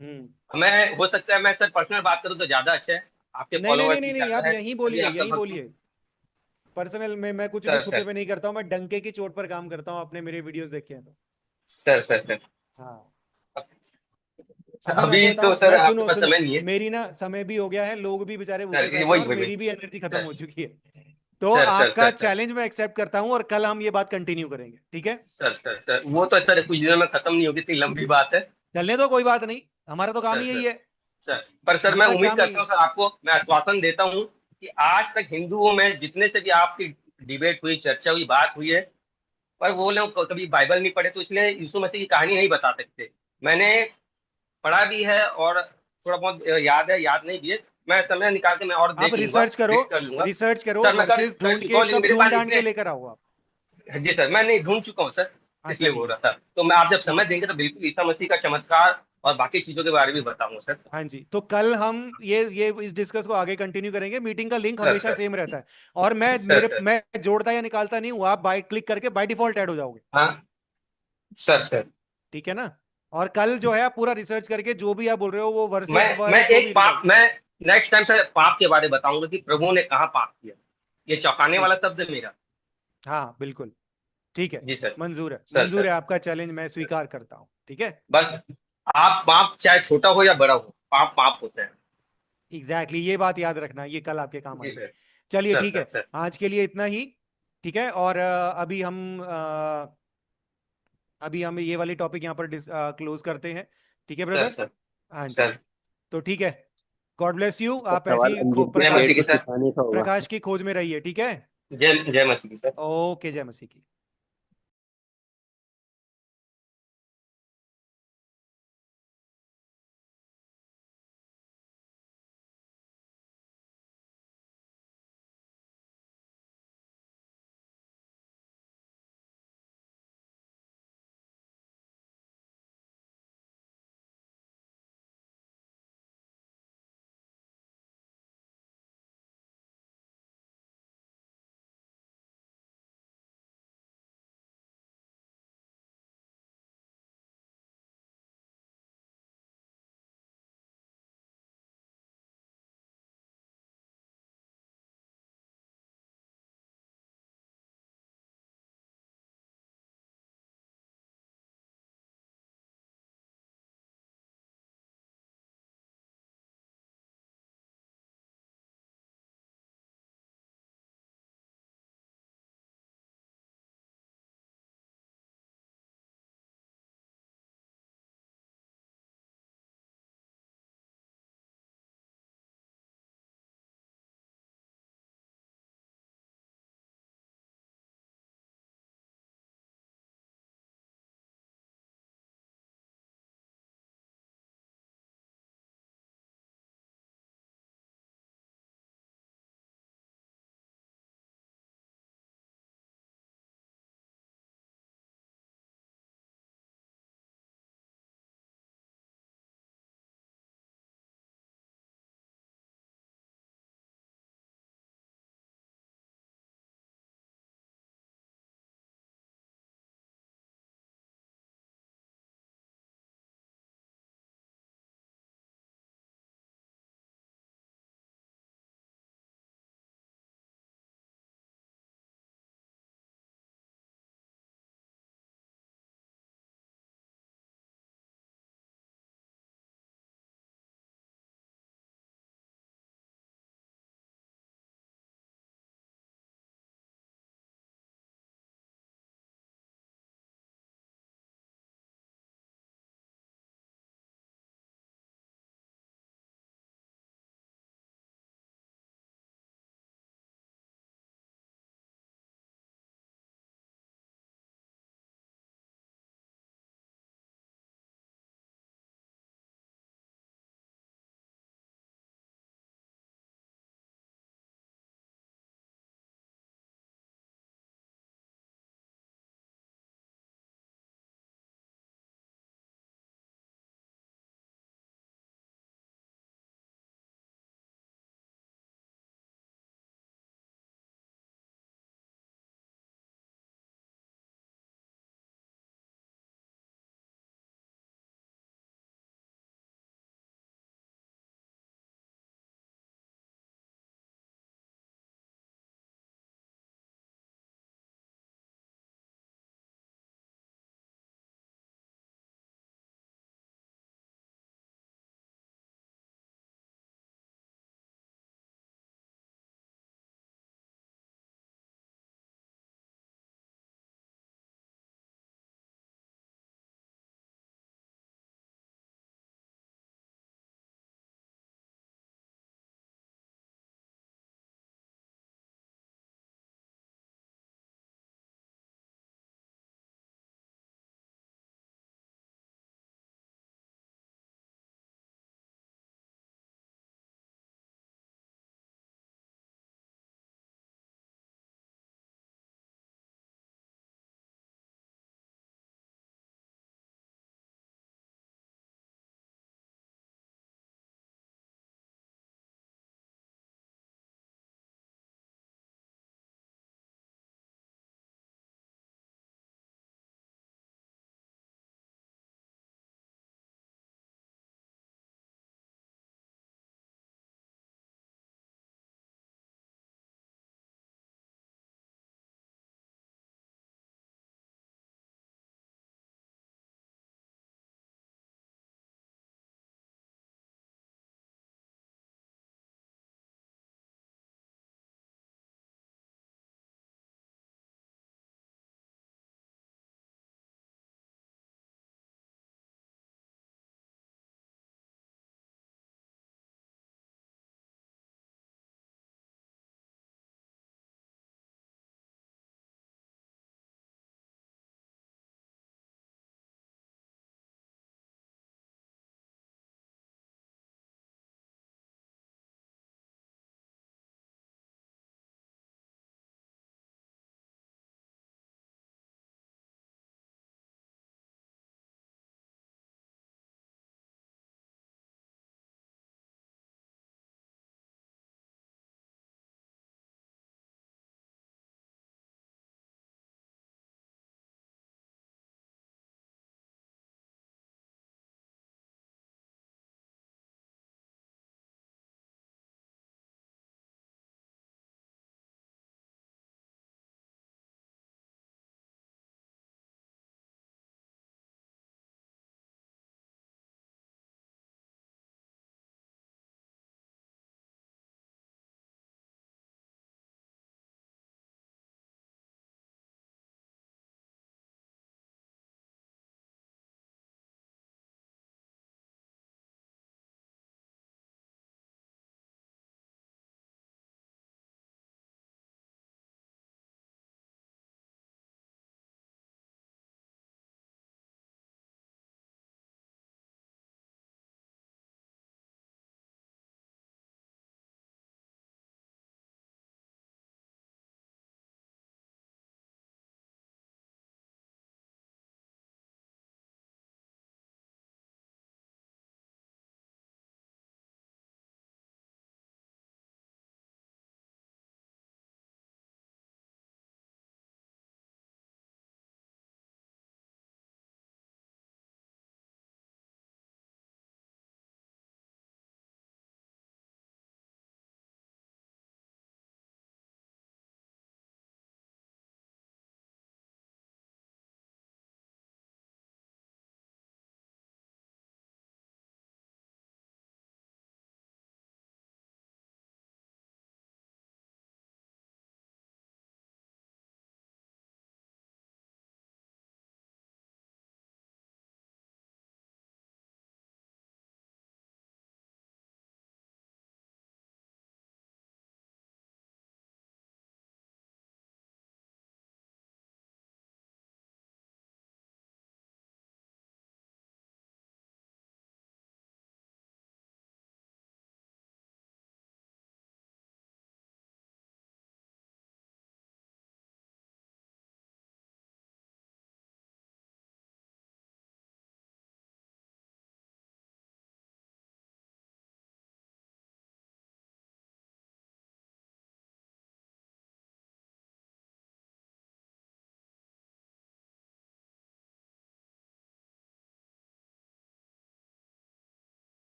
[SPEAKER 2] हम्म
[SPEAKER 1] मैं हो सकता है मैं सर पर्सनल बात करूं तो ज्यादा अच्छा है, आपके
[SPEAKER 2] नहीं नहीं नहीं
[SPEAKER 1] फॉलोअर्स
[SPEAKER 2] नहीं
[SPEAKER 1] भी
[SPEAKER 2] नहीं,
[SPEAKER 1] ज्यादा
[SPEAKER 2] आप
[SPEAKER 1] है,
[SPEAKER 2] यहीं
[SPEAKER 1] तभी
[SPEAKER 2] बोलिए,
[SPEAKER 1] आप
[SPEAKER 2] यहीं
[SPEAKER 1] सब
[SPEAKER 2] बोलिए। पर्सनल में मैं कुछ भी
[SPEAKER 1] सर
[SPEAKER 2] छुपे
[SPEAKER 1] सर
[SPEAKER 2] पे नहीं करता हूँ, मैं डंके की चोट पर काम करता हूँ, आपने मेरे वीडियोस देखे हैं तो।
[SPEAKER 1] सर
[SPEAKER 2] हाँ, अभी मैं आपको
[SPEAKER 1] अभी तो
[SPEAKER 2] बताऊं,
[SPEAKER 1] सर
[SPEAKER 2] मैं
[SPEAKER 1] आपके
[SPEAKER 2] सुनो
[SPEAKER 1] पास
[SPEAKER 2] सुनो,
[SPEAKER 1] समय नहीं है
[SPEAKER 2] मेरी ना समय भी हो गया है, लोग भी बेचारे
[SPEAKER 1] सर,
[SPEAKER 2] भूखे
[SPEAKER 1] ये
[SPEAKER 2] प्यासे हैं
[SPEAKER 1] वही
[SPEAKER 2] और
[SPEAKER 1] वही
[SPEAKER 2] मेरी भी एनर्जी खत्म
[SPEAKER 1] सर
[SPEAKER 2] हो चुकी है। तो
[SPEAKER 1] सर सर
[SPEAKER 2] आपका
[SPEAKER 1] सर सर
[SPEAKER 2] चैलेंज मैं एक्सेप्ट करता हूँ और कल हम ये बात कंटिन्यू करेंगे, ठीक है?
[SPEAKER 1] सर वो तो सर कुछ दिनों में खत्म नहीं होगी, इतनी लंबी बात है।
[SPEAKER 2] चलने दो, कोई बात नहीं, हमारा तो काम
[SPEAKER 1] सर
[SPEAKER 2] ही
[SPEAKER 1] सर
[SPEAKER 2] यही है।
[SPEAKER 1] सर पर सर मैं
[SPEAKER 2] हमारा
[SPEAKER 1] उम्मीद
[SPEAKER 2] काम ही,
[SPEAKER 1] करता हूँ सर, आपको मैं आश्वासन देता हूँ कि आज तक हिंदुओं में जितने से भी आपकी डिबेट हुई, चर्चा हुई, बात हुई है, पर वो लोग कभी बाइबल नहीं पढ़े, तो इसलिए यीशु मसीह की कहानी नहीं बता सकते। मैंने पढ़ा भी है और थोड़ा बहुत याद है, याद नहीं भी है। मैं समय निकाल के मैं और
[SPEAKER 2] आप
[SPEAKER 1] देख लूंगा,
[SPEAKER 2] रिसर्च करो,
[SPEAKER 1] रीड कर लूंगा।
[SPEAKER 2] रिसर्च करो,
[SPEAKER 1] सर मैं
[SPEAKER 2] वर्सेस
[SPEAKER 1] कर
[SPEAKER 2] ढूंढ
[SPEAKER 1] चुका
[SPEAKER 2] के
[SPEAKER 1] हूँ, लेकिन
[SPEAKER 2] सब
[SPEAKER 1] मेरे
[SPEAKER 2] ढूंढ
[SPEAKER 1] पास
[SPEAKER 2] ढांड के
[SPEAKER 1] इतने,
[SPEAKER 2] लेकर आओ आप।
[SPEAKER 1] जी सर मैं नहीं ढूंढ चुका हूँ सर,
[SPEAKER 2] अच्छा
[SPEAKER 1] इसलिए बोल
[SPEAKER 2] ठीक है,
[SPEAKER 1] रहा था। तो मैं आप जब
[SPEAKER 2] ठीक
[SPEAKER 1] समय
[SPEAKER 2] है।
[SPEAKER 1] देंगे तो बिल्कुल ईसा मसीह का चमत्कार और बाकी चीजों के बारे में बताऊंगा सर।
[SPEAKER 2] हाँ जी, तो कल हम ये इस डिस्कस को आगे कंटिन्यू करेंगे। मीटिंग का लिंक
[SPEAKER 1] सर
[SPEAKER 2] हमेशा
[SPEAKER 1] सर
[SPEAKER 2] सेम रहता है, और मैं
[SPEAKER 1] सर सर
[SPEAKER 2] मैं जोड़ता या निकालता नहीं हूँ, आप बाय क्लिक करके बाय डिफॉल्ट ऐड हो जाओगे,
[SPEAKER 1] हाँ सर
[SPEAKER 2] ठीक है ना? और कल जो है आप पूरा रिसर्च करके जो भी आप बोल रहे हो वो वर्सेस
[SPEAKER 1] मैं
[SPEAKER 2] वाला जो भी
[SPEAKER 1] एक पाप,
[SPEAKER 2] रिकॉर्ड।
[SPEAKER 1] मैं नेक्स्ट टाइम सर पाप के बारे में बताऊंगा कि प्रभु ने कहाँ पाप किया। ये चौंकाने
[SPEAKER 2] ठीक
[SPEAKER 1] वाला
[SPEAKER 2] है,
[SPEAKER 1] शब्द है मेरा।
[SPEAKER 2] हाँ बिल्कुल, ठीक है।
[SPEAKER 1] जी सर
[SPEAKER 2] मंजूर है,
[SPEAKER 1] सर
[SPEAKER 2] मंजूर
[SPEAKER 1] सर
[SPEAKER 2] है, आपका चैलेंज मैं स्वीकार करता हूँ, ठीक है।
[SPEAKER 1] बस आप पाप चाहे छोटा हो या बड़ा हो, पाप पाप होता है।
[SPEAKER 2] एग्जैक्टली ये बात याद रखना, ये कल आपके काम
[SPEAKER 1] जी
[SPEAKER 2] आएगी।
[SPEAKER 1] सर
[SPEAKER 2] चलिए
[SPEAKER 1] सर
[SPEAKER 2] ठीक
[SPEAKER 1] सर
[SPEAKER 2] है,
[SPEAKER 1] सर
[SPEAKER 2] आज के लिए इतना ही, ठीक है। और अभी हम ये वाली टॉपिक यहाँ पर क्लोज करते हैं, ठीक है
[SPEAKER 1] सर
[SPEAKER 2] ब्रदर?
[SPEAKER 1] सर
[SPEAKER 2] हाँ जी,
[SPEAKER 1] सर
[SPEAKER 2] तो ठीक है। गॉड ब्लेस यू,
[SPEAKER 4] तो
[SPEAKER 2] आप
[SPEAKER 4] सवाल
[SPEAKER 2] ऐसी
[SPEAKER 4] अंजित के
[SPEAKER 1] जय
[SPEAKER 4] पेट
[SPEAKER 1] मसीह
[SPEAKER 2] प्रकाश
[SPEAKER 1] की
[SPEAKER 4] को
[SPEAKER 1] सर,
[SPEAKER 4] सिखाने का होगा।
[SPEAKER 2] प्रकाश की खोज में रहिए, ठीक है।
[SPEAKER 1] जय मसीह की सर।
[SPEAKER 2] ओके, जय मसीह की।